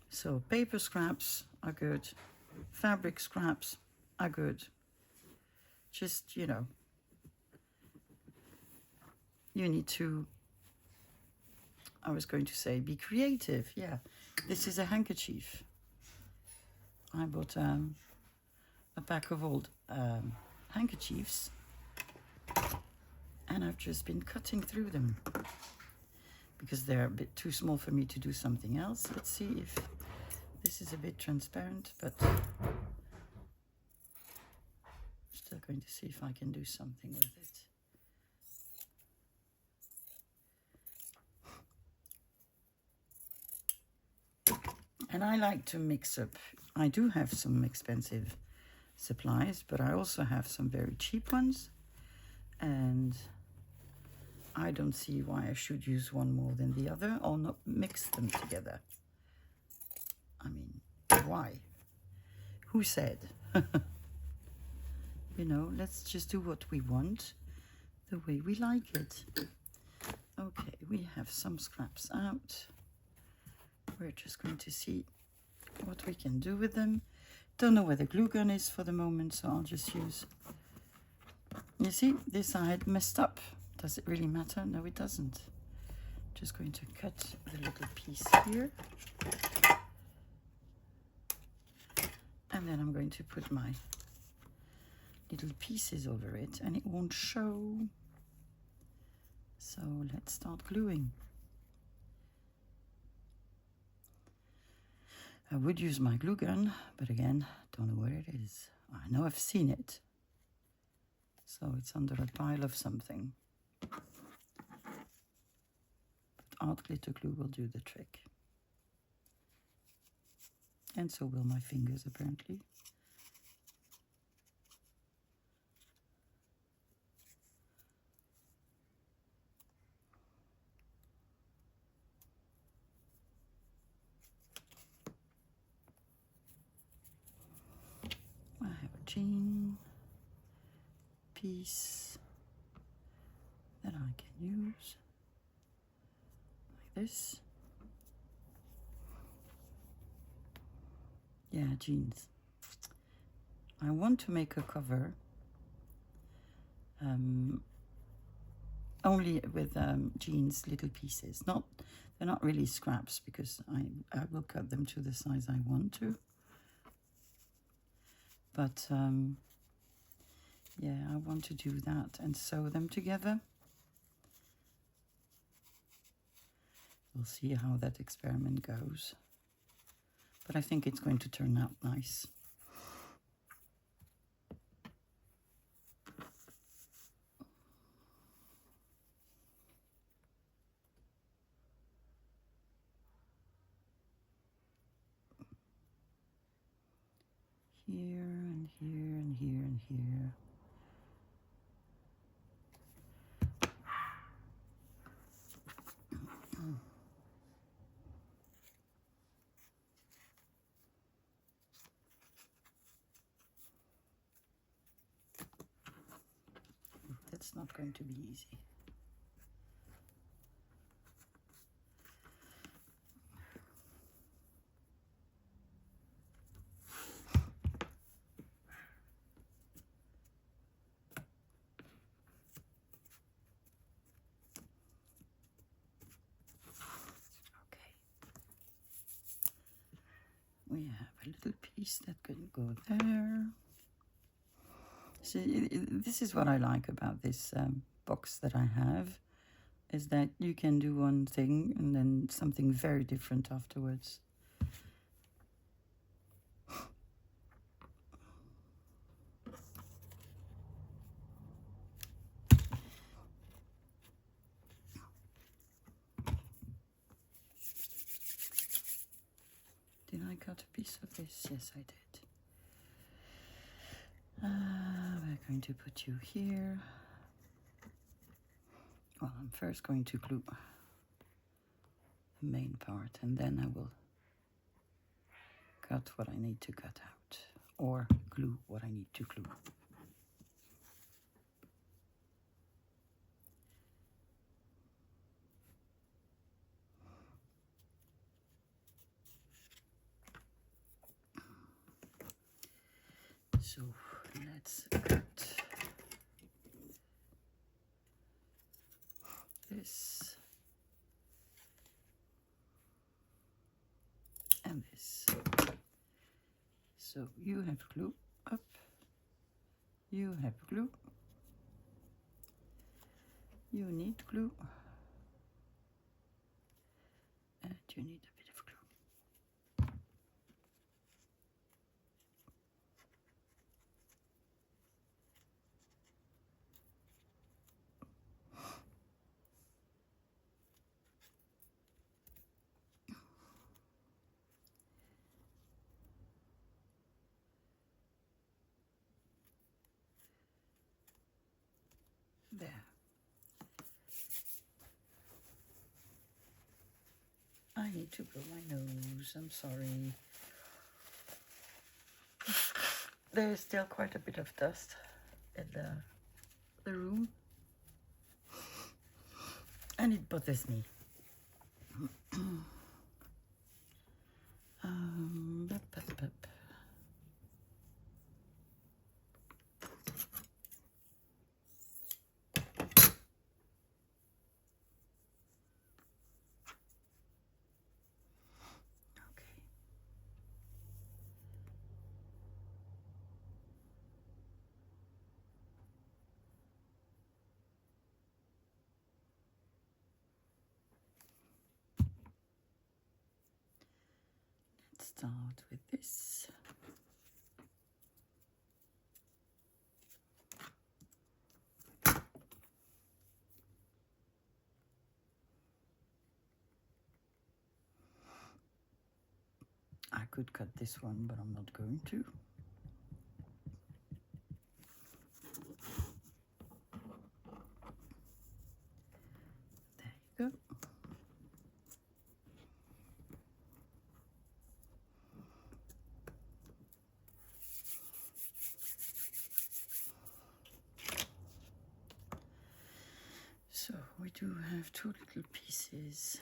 Speaker 1: So paper scraps are good, fabric scraps are good. Just, you know, you need to, I was going to say, be creative. Yeah, this is a handkerchief. I bought a pack of old handkerchiefs, and I've just been cutting through them because they're a bit too small for me to do something else. Let's see if this is a bit transparent, but still going to see if I can do something with it. And I like to mix up. I do have some expensive supplies, but I also have some very cheap ones. And I don't see why I should use one more than the other or not mix them together. I mean, why? Who said? You know, let's just do what we want the way we like it. Okay, we have some scraps out. We're just going to see what we can do with them. Don't know where the glue gun is for the moment, so I'll just use... You see, this side messed up. Does it really matter? No, it doesn't. Just going to cut the little piece here. And then I'm going to put my little pieces over it, and it won't show. So let's start gluing. I would use my glue gun, but again, don't know where it is. I know I've seen it. So it's under a pile of something. But art glitter glue will do the trick. And so will my fingers, apparently. I have a jean piece that I can use like this. Yeah, jeans. I want to make a cover only with jeans little pieces. They're not really scraps because I will cut them to the size I want to. But yeah, I want to do that and sew them together. We'll see how that experiment goes. But I think it's going to turn out nice. Here and here and here and here. That's not going to be easy. We have a little piece that can go there. See, this is what I like about this box that I have, is that you can do one thing and then something very different afterwards. Did I cut a piece of this? Yes, I did. We're going to put you here. Well, I'm first going to glue the main part, and then I will cut what I need to cut out, or glue what I need to glue. So let's cut this and this. So you have glue up, you have glue, you need glue, and you need a bit of glue. There. I need to blow my nose, I'm sorry. There is still quite a bit of dust in the room, and it bothers me. Bup, bup, bup. Okay. Let's start with this. I could cut this one, but I'm not going to. There you go. So we do have two little pieces.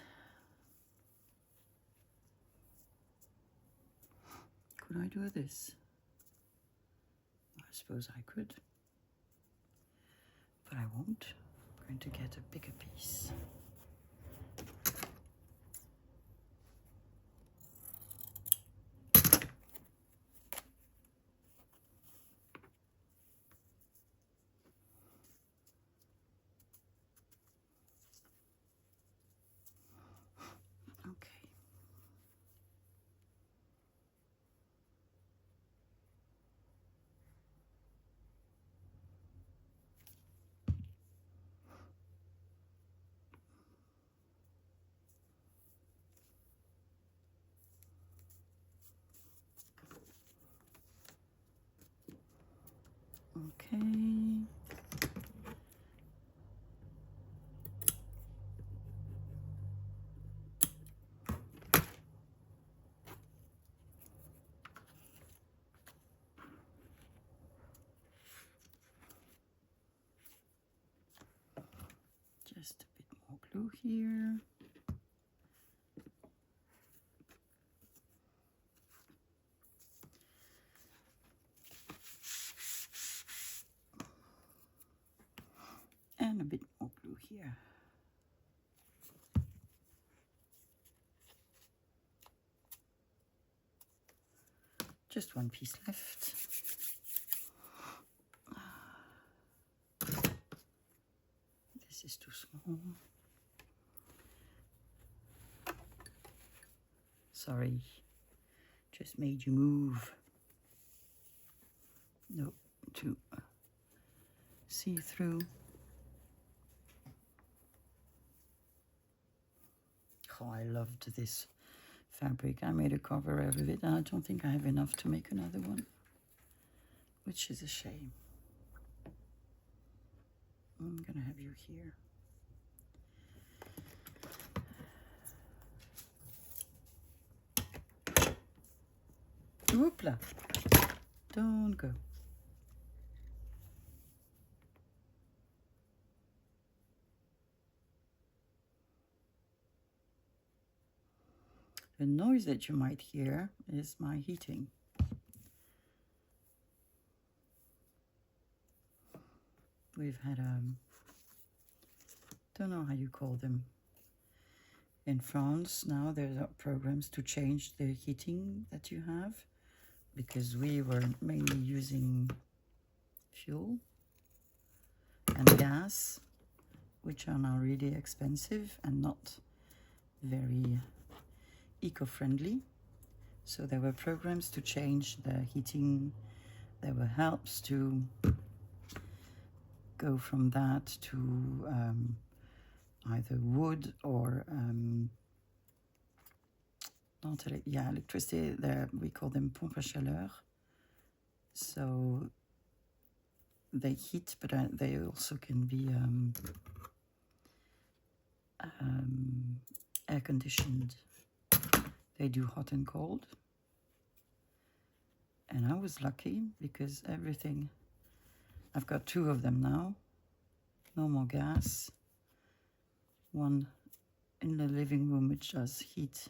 Speaker 1: Could I do this? I suppose I could, but I won't. I'm going to get a bigger piece. Okay. Okay. Just a bit more glue here. And a bit more glue here. Just one piece left. This is too small. Sorry, just made you move. No, to see through. Oh, I loved this fabric. I made a cover out of it, and I don't think I have enough to make another one, which is a shame. I'm gonna have you here. Whoopla! Don't go. The noise that you might hear is my heating. we've had don't know how you call them. In France now there are programs to change the heating that you have, because we were mainly using fuel and gas, which are now really expensive and not very eco-friendly. So there were programs to change the heating. There were helps to go from that to either wood or electricity. There we call them pompe à chaleur. So they heat, but they also can be air conditioned. They do hot and cold. And I was lucky because everything, I've got 2 of them now. No more gas. One in the living room which does heat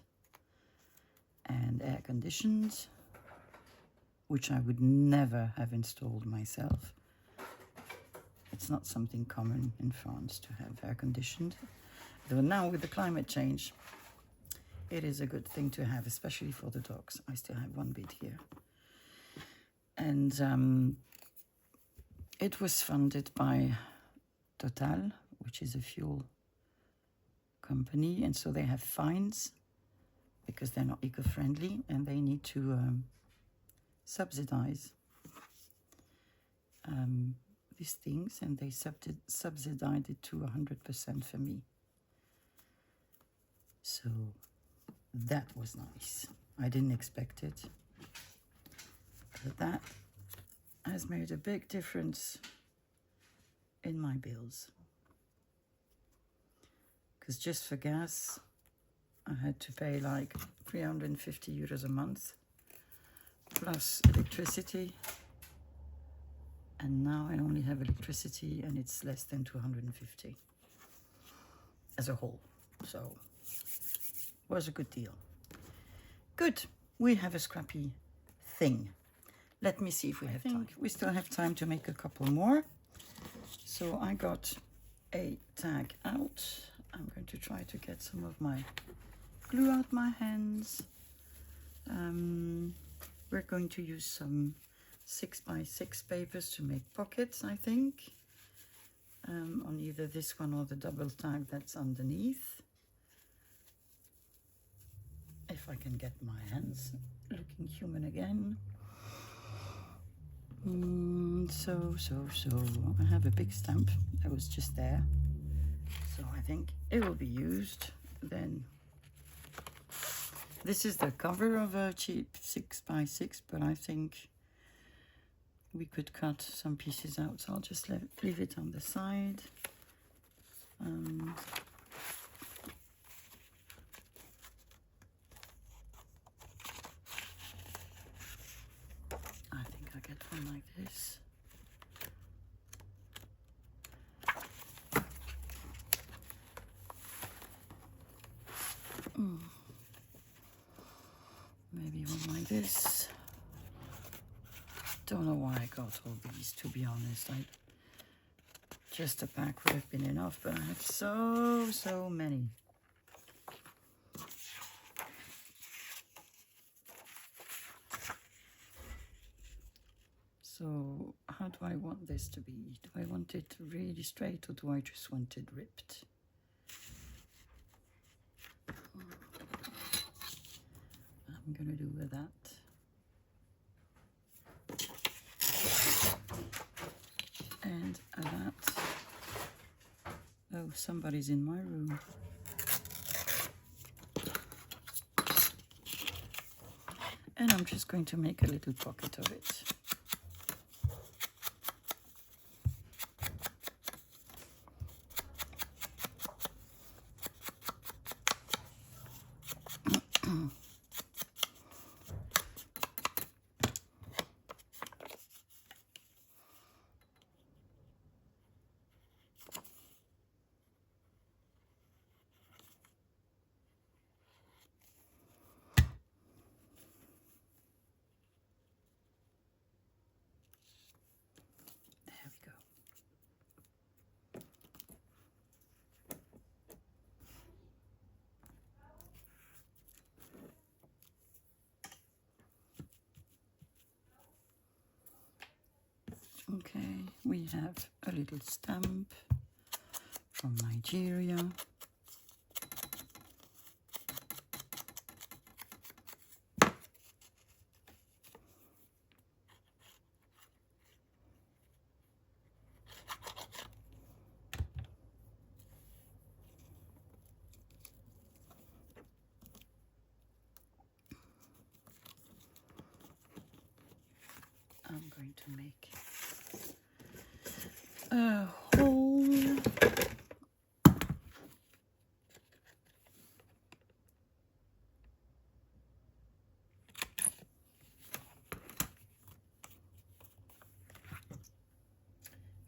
Speaker 1: and air conditioned, which I would never have installed myself. It's not something common in France to have air conditioned. Though now with the climate change, it is a good thing to have, especially for the dogs. I still have one bit here. And it was funded by Total, which is a fuel company, and so they have fines because they're not eco-friendly, and they need to subsidize these things, and they subsidized it to 100% for me. So that was nice. I didn't expect it, but that has made a big difference in my bills. Because just for gas, I had to pay like 350 euros a month, plus electricity. And now I only have electricity, and it's less than 250 as a whole. So it was a good deal. Good. We have a scrappy thing. Let me see if we have time. We still have time to make a couple more. So I got a tag out. I'm going to try to get some of my glue out my hands. We're going to use some 6x6 papers to make pockets, I think, on either this one or the double tag that's underneath. If I can get my hands looking human again. So I have a big stamp that was just there, so I think it will be used. Then this is the cover of a cheap 6x6, but I think we could cut some pieces out, so I'll just leave it on the side. I think I'll get one like this. Maybe one like this. Don't know why I got all these, to be honest. Just a pack would have been enough, but I have so many. So how do I want this to be? Do I want it really straight, or do I just want it ripped? I'm gonna do with that. And that. Oh, somebody's in my room. And I'm just going to make a little pocket of it. Okay, we have a little stamp from Nigeria. I'm going to make a hole.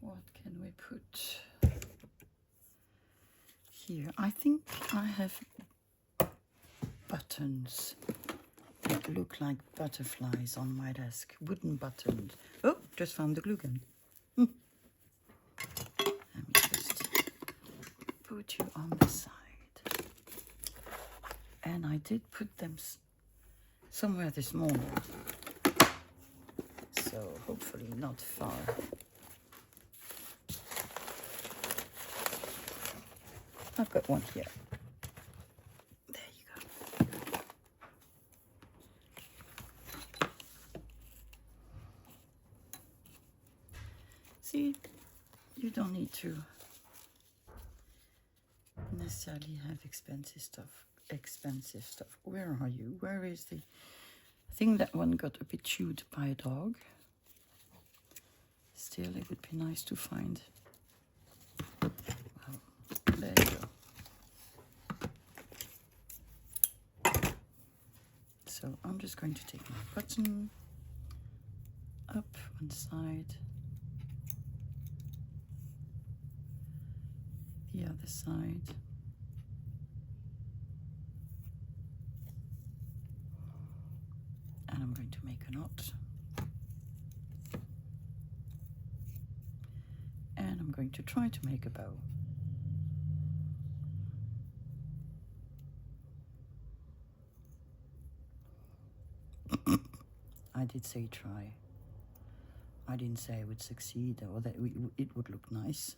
Speaker 1: What can we put here? I think I have buttons that look like butterflies on my desk. Wooden buttons. Oh, just found the glue gun. Let me just put you on the side. And I did put them somewhere this morning. So hopefully not far. I've got one here. There you go. See, you don't need to necessarily have expensive stuff. Where are you? Where is the... I think that one got a bit chewed by a dog. Still, it would be nice to find. Well, there you go. So I'm just going to take my button up one side, the other side. And I'm going to make a knot. And I'm going to try to make a bow. I did say try. I didn't say I would succeed or that it would look nice.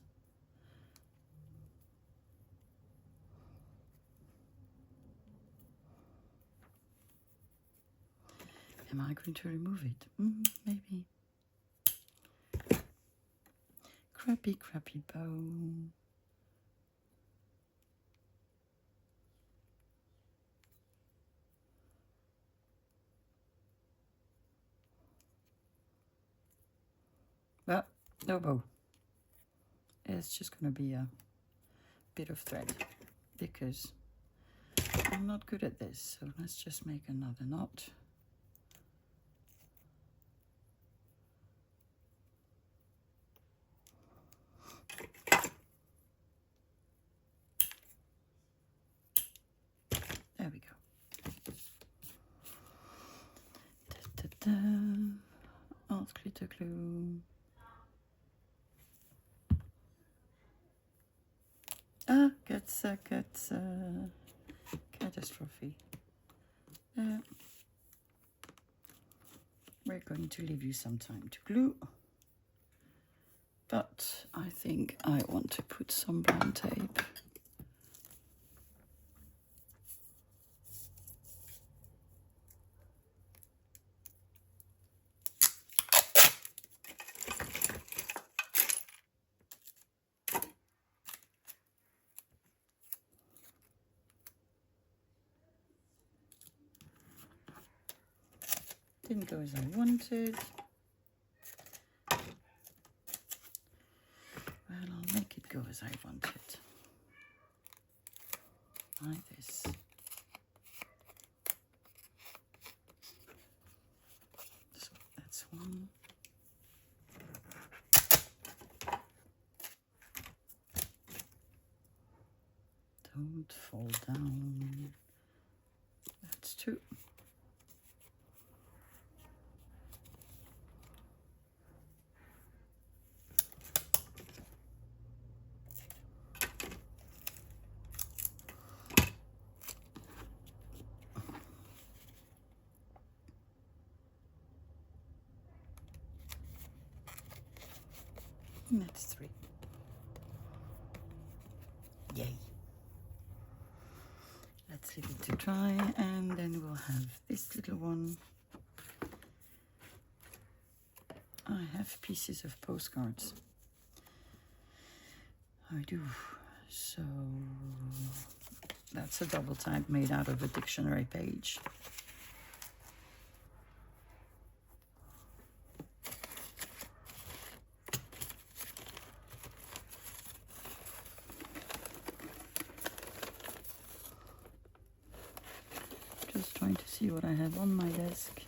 Speaker 1: Am I going to remove it? Maybe. Crappy bow. Well, no bow. It's just going to be a bit of thread because I'm not good at this. So let's just make another knot. There we go. Alt glitter glue. Gets catastrophe. We're going to leave you some time to glue, but I think I want to put some brown tape. Didn't go as I wanted. Well, I'll make it go as I want it. Like this. So that's one. Don't fall down. That's two. That's 3. Yay. Let's leave it to dry, and then we'll have this little one. I have pieces of postcards. I do. So that's a double type made out of a dictionary page. Just trying to see what I have on my desk.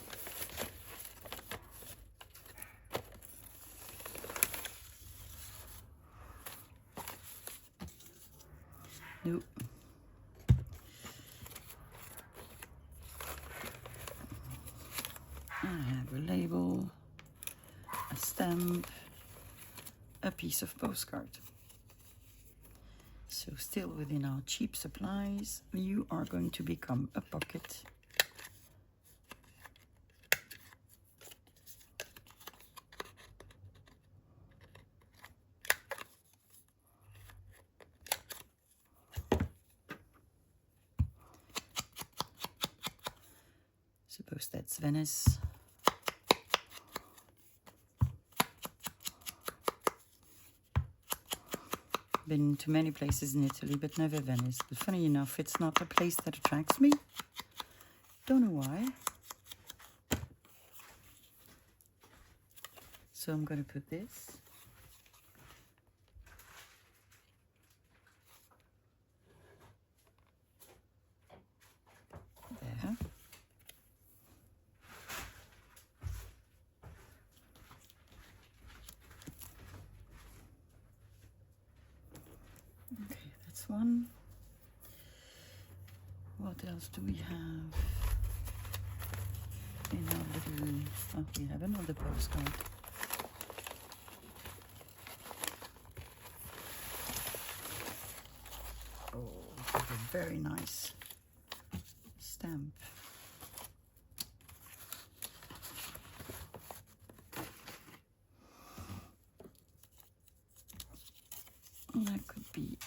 Speaker 1: Nope. I have a label, a stamp, a piece of postcard. So still within our cheap supplies, you are going to become a pocket. Suppose that's Venice. Been to many places in Italy, but never Venice. But funny enough, it's not a place that attracts me. Don't know why. So I'm going to put this. There. Okay, that's one. What else do we have in our little... Oh, we have another postcard. Oh, a very nice stamp. That could be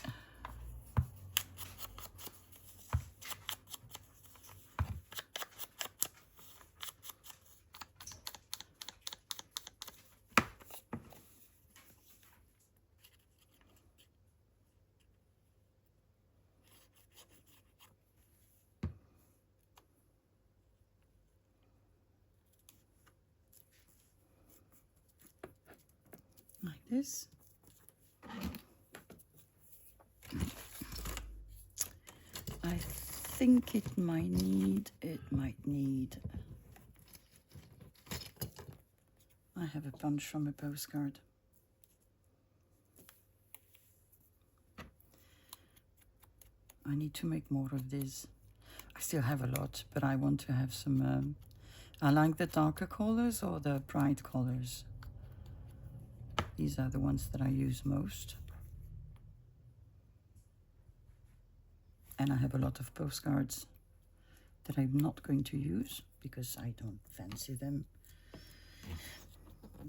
Speaker 1: like this. I think it might need, I have a bunch from a postcard. I need to make more of this. I still have a lot, but I want to have some, I like the darker colors or the bright colors. These are the ones that I use most. And I have a lot of postcards that I'm not going to use because I don't fancy them.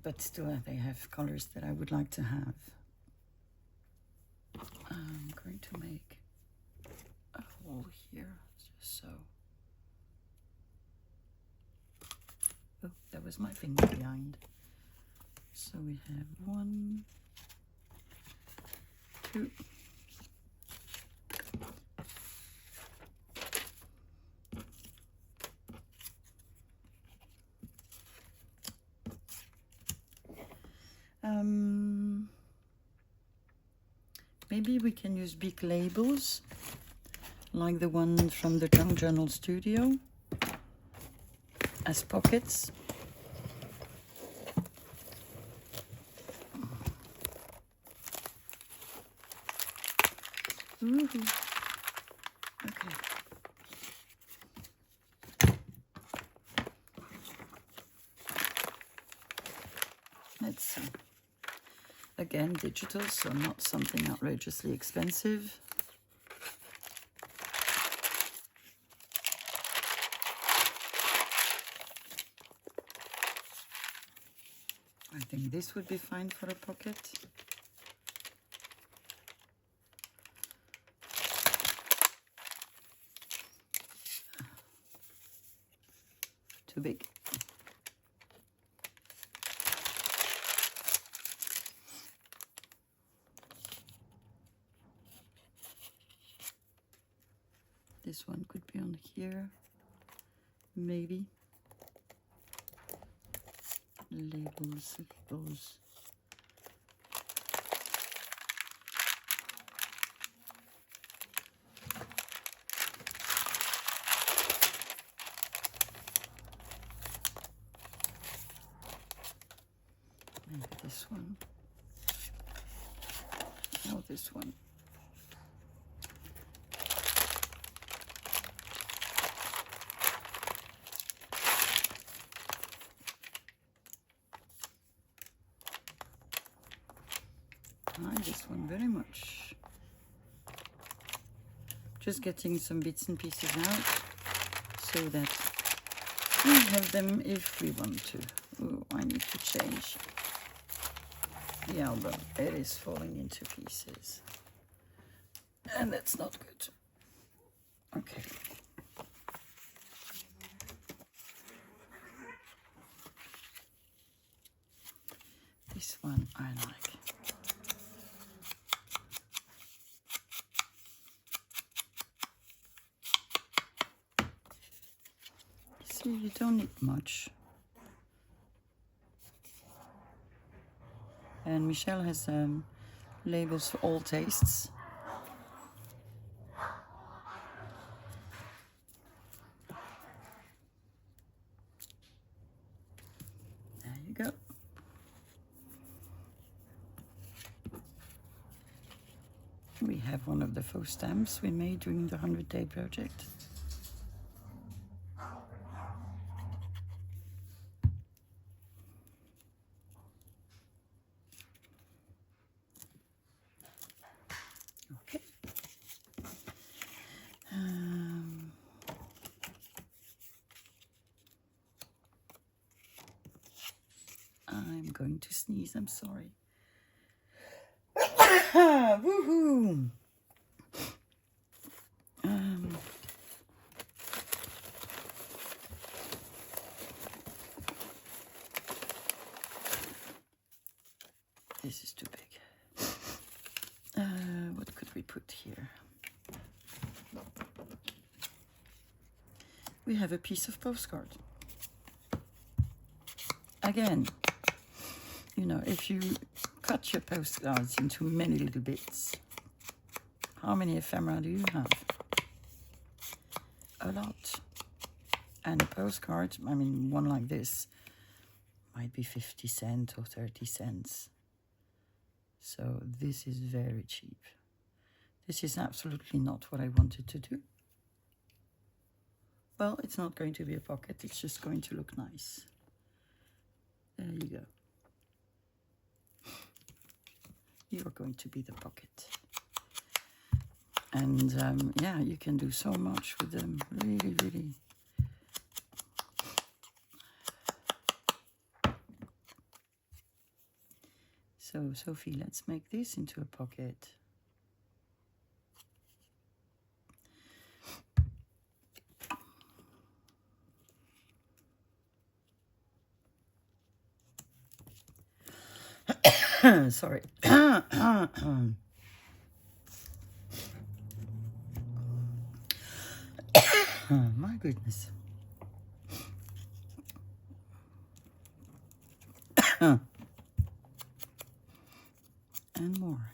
Speaker 1: But still, they have colors that I would like to have. I'm going to make a hole here, just so. Oh, that was my finger behind. So we have 1, 2. Maybe we can use big labels, like the one from the Junk Journal Studio, as pockets. Woohoo. Okay. Let's see. Again, digital, so not something outrageously expensive. I think this would be fine for a pocket. Too big. This one could be on here, maybe. Labels, those. Maybe this one. Or this one. I like this one very much. Just getting some bits and pieces out so that we have them if we want to. Ooh, I need to change the album. It is falling into pieces. And that's not good. Okay. This one I like. See, you don't need much. And Michelle has labels for all tastes. There you go. We have one of the faux stamps we made during the 100-day project. Okay. I'm going to sneeze, I'm sorry. Woohoo! This is too big. What could we put here? We have a piece of postcard. Again, you know, if you cut your postcards into many little bits, how many ephemera do you have? A lot. And a postcard, I mean, one like this might be 50 cents or 30 cents. So this is very cheap. This is absolutely not what I wanted to do. Well, it's not going to be a pocket, it's just going to look nice. There you go. You're going to be the pocket. And yeah, you can do so much with them, really, really. So, Sophie, let's make this into a pocket. Sorry. My goodness. And more.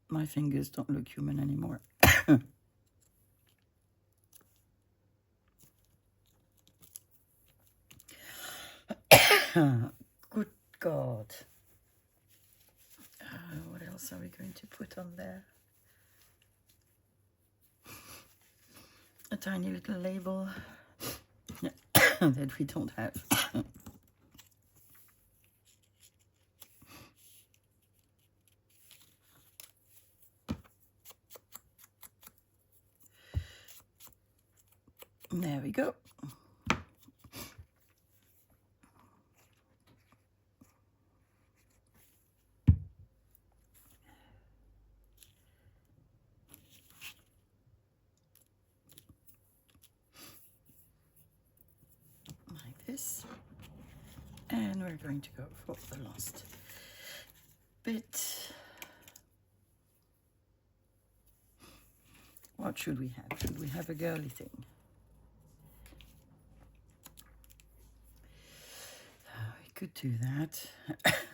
Speaker 1: My fingers don't look human anymore. Good God. What else are we going to put on there? A tiny little label that we don't have. There we go. Like this. And we're going to go for the last bit. What should we have? Should we have a girly thing? We could do that.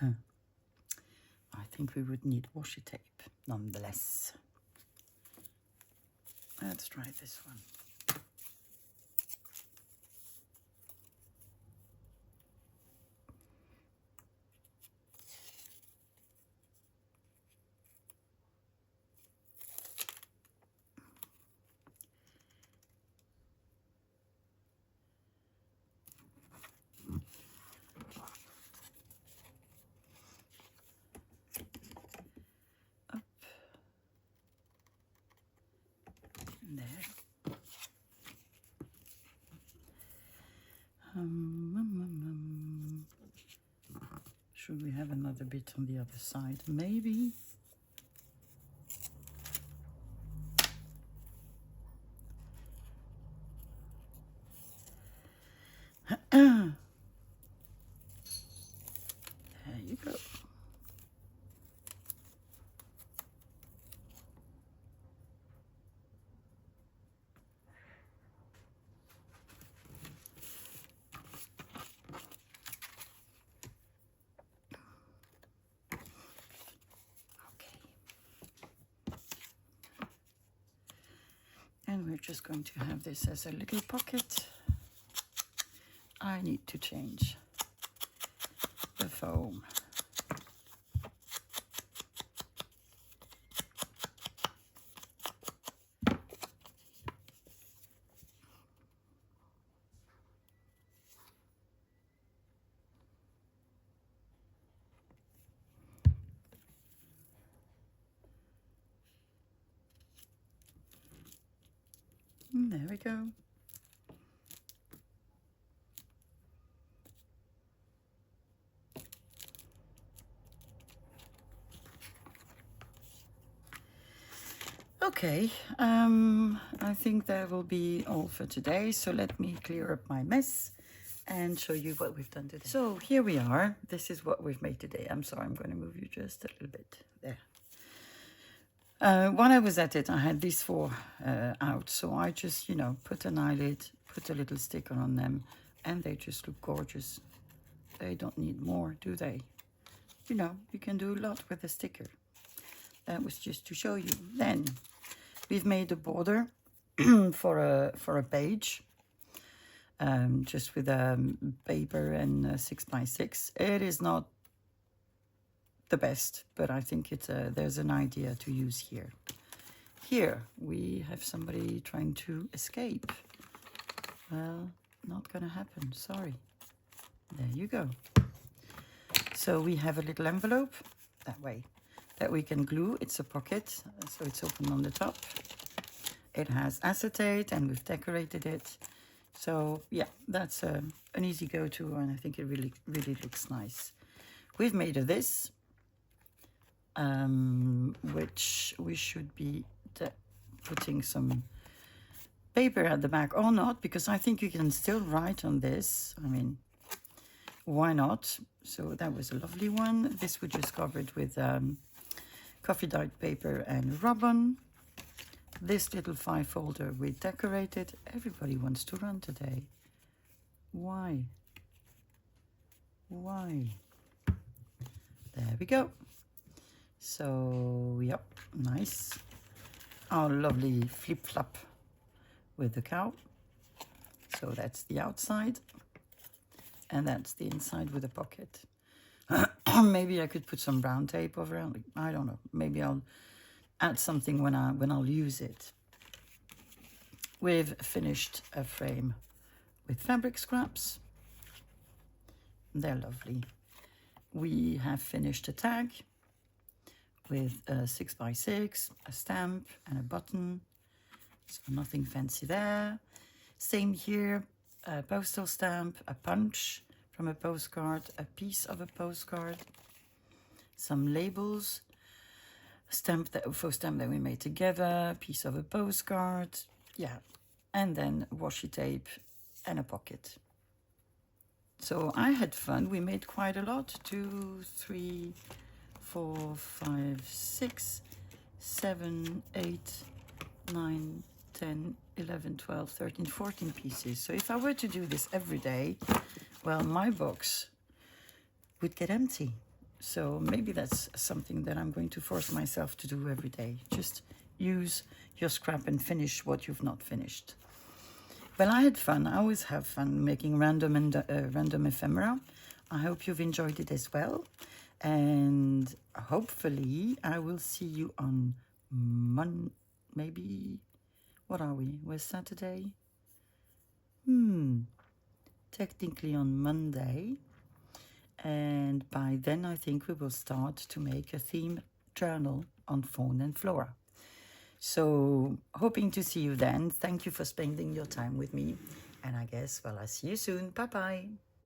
Speaker 1: I think we would need washi tape nonetheless. Let's try this one. There. Should we have another bit on the other side? Maybe. There you go. And we're just going to have this as a little pocket. I need to change the foam. And there we go. Okay, I think that will be all for today. So let me clear up my mess and show you what we've done today. So here we are. This is what we've made today. I'm sorry, I'm going to move you just a little bit. There. While I was at it, I had these four out. So I just, you know, put an eyelid, put a little sticker on them, and they just look gorgeous. They don't need more, do they? You know, you can do a lot with a sticker. That was just to show you. Then we've made a border for a page, just with paper and 6x6. It is not the best, but I think it's there's an idea to use here. Here we have somebody trying to escape. Well, not gonna happen. Sorry. There you go. So we have a little envelope that way that we can glue. It's a pocket, so it's open on the top. It has acetate and we've decorated it. So yeah, that's an easy go-to, and I think it really looks nice. We've made of this, which we should be putting some paper at the back, or not, because I think you can still write on this. I mean, why not? So that was a lovely one. This we just covered with coffee dyed paper and ribbon. This little 5-folder we decorated. Everybody wants to run today. Why? Why? There we go. So, yep, nice. Our lovely flip-flop with the cow. So that's the outside. And that's the inside with a pocket. Maybe I could put some brown tape over it. I don't know. Maybe I'll add something when I'll use it. We've finished a frame with fabric scraps. They're lovely. We have finished a tag with a 6x6, a stamp and a button. So nothing fancy there. Same here, a postal stamp, a punch from a postcard, a piece of a postcard, some labels, a faux stamp that we made together, a piece of a postcard, yeah, and then washi tape and a pocket. So I had fun. We made quite a lot. 2, 3, 4, 5, 6, 7, 8, 9, 10, 11, 12, 13, 14 pieces. So if I were to do this every day, well, my box would get empty. So maybe that's something that I'm going to force myself to do every day. Just use your scrap and finish what you've not finished. Well, I had fun. I always have fun making random ephemera. I hope you've enjoyed it as well. And hopefully I will see you on maybe, what are we? We're Saturday? Technically on Monday. And by then I think we will start to make a theme journal on fauna and flora. So hoping to see you then. Thank you for spending your time with me. And I guess, well, I'll see you soon. Bye-bye.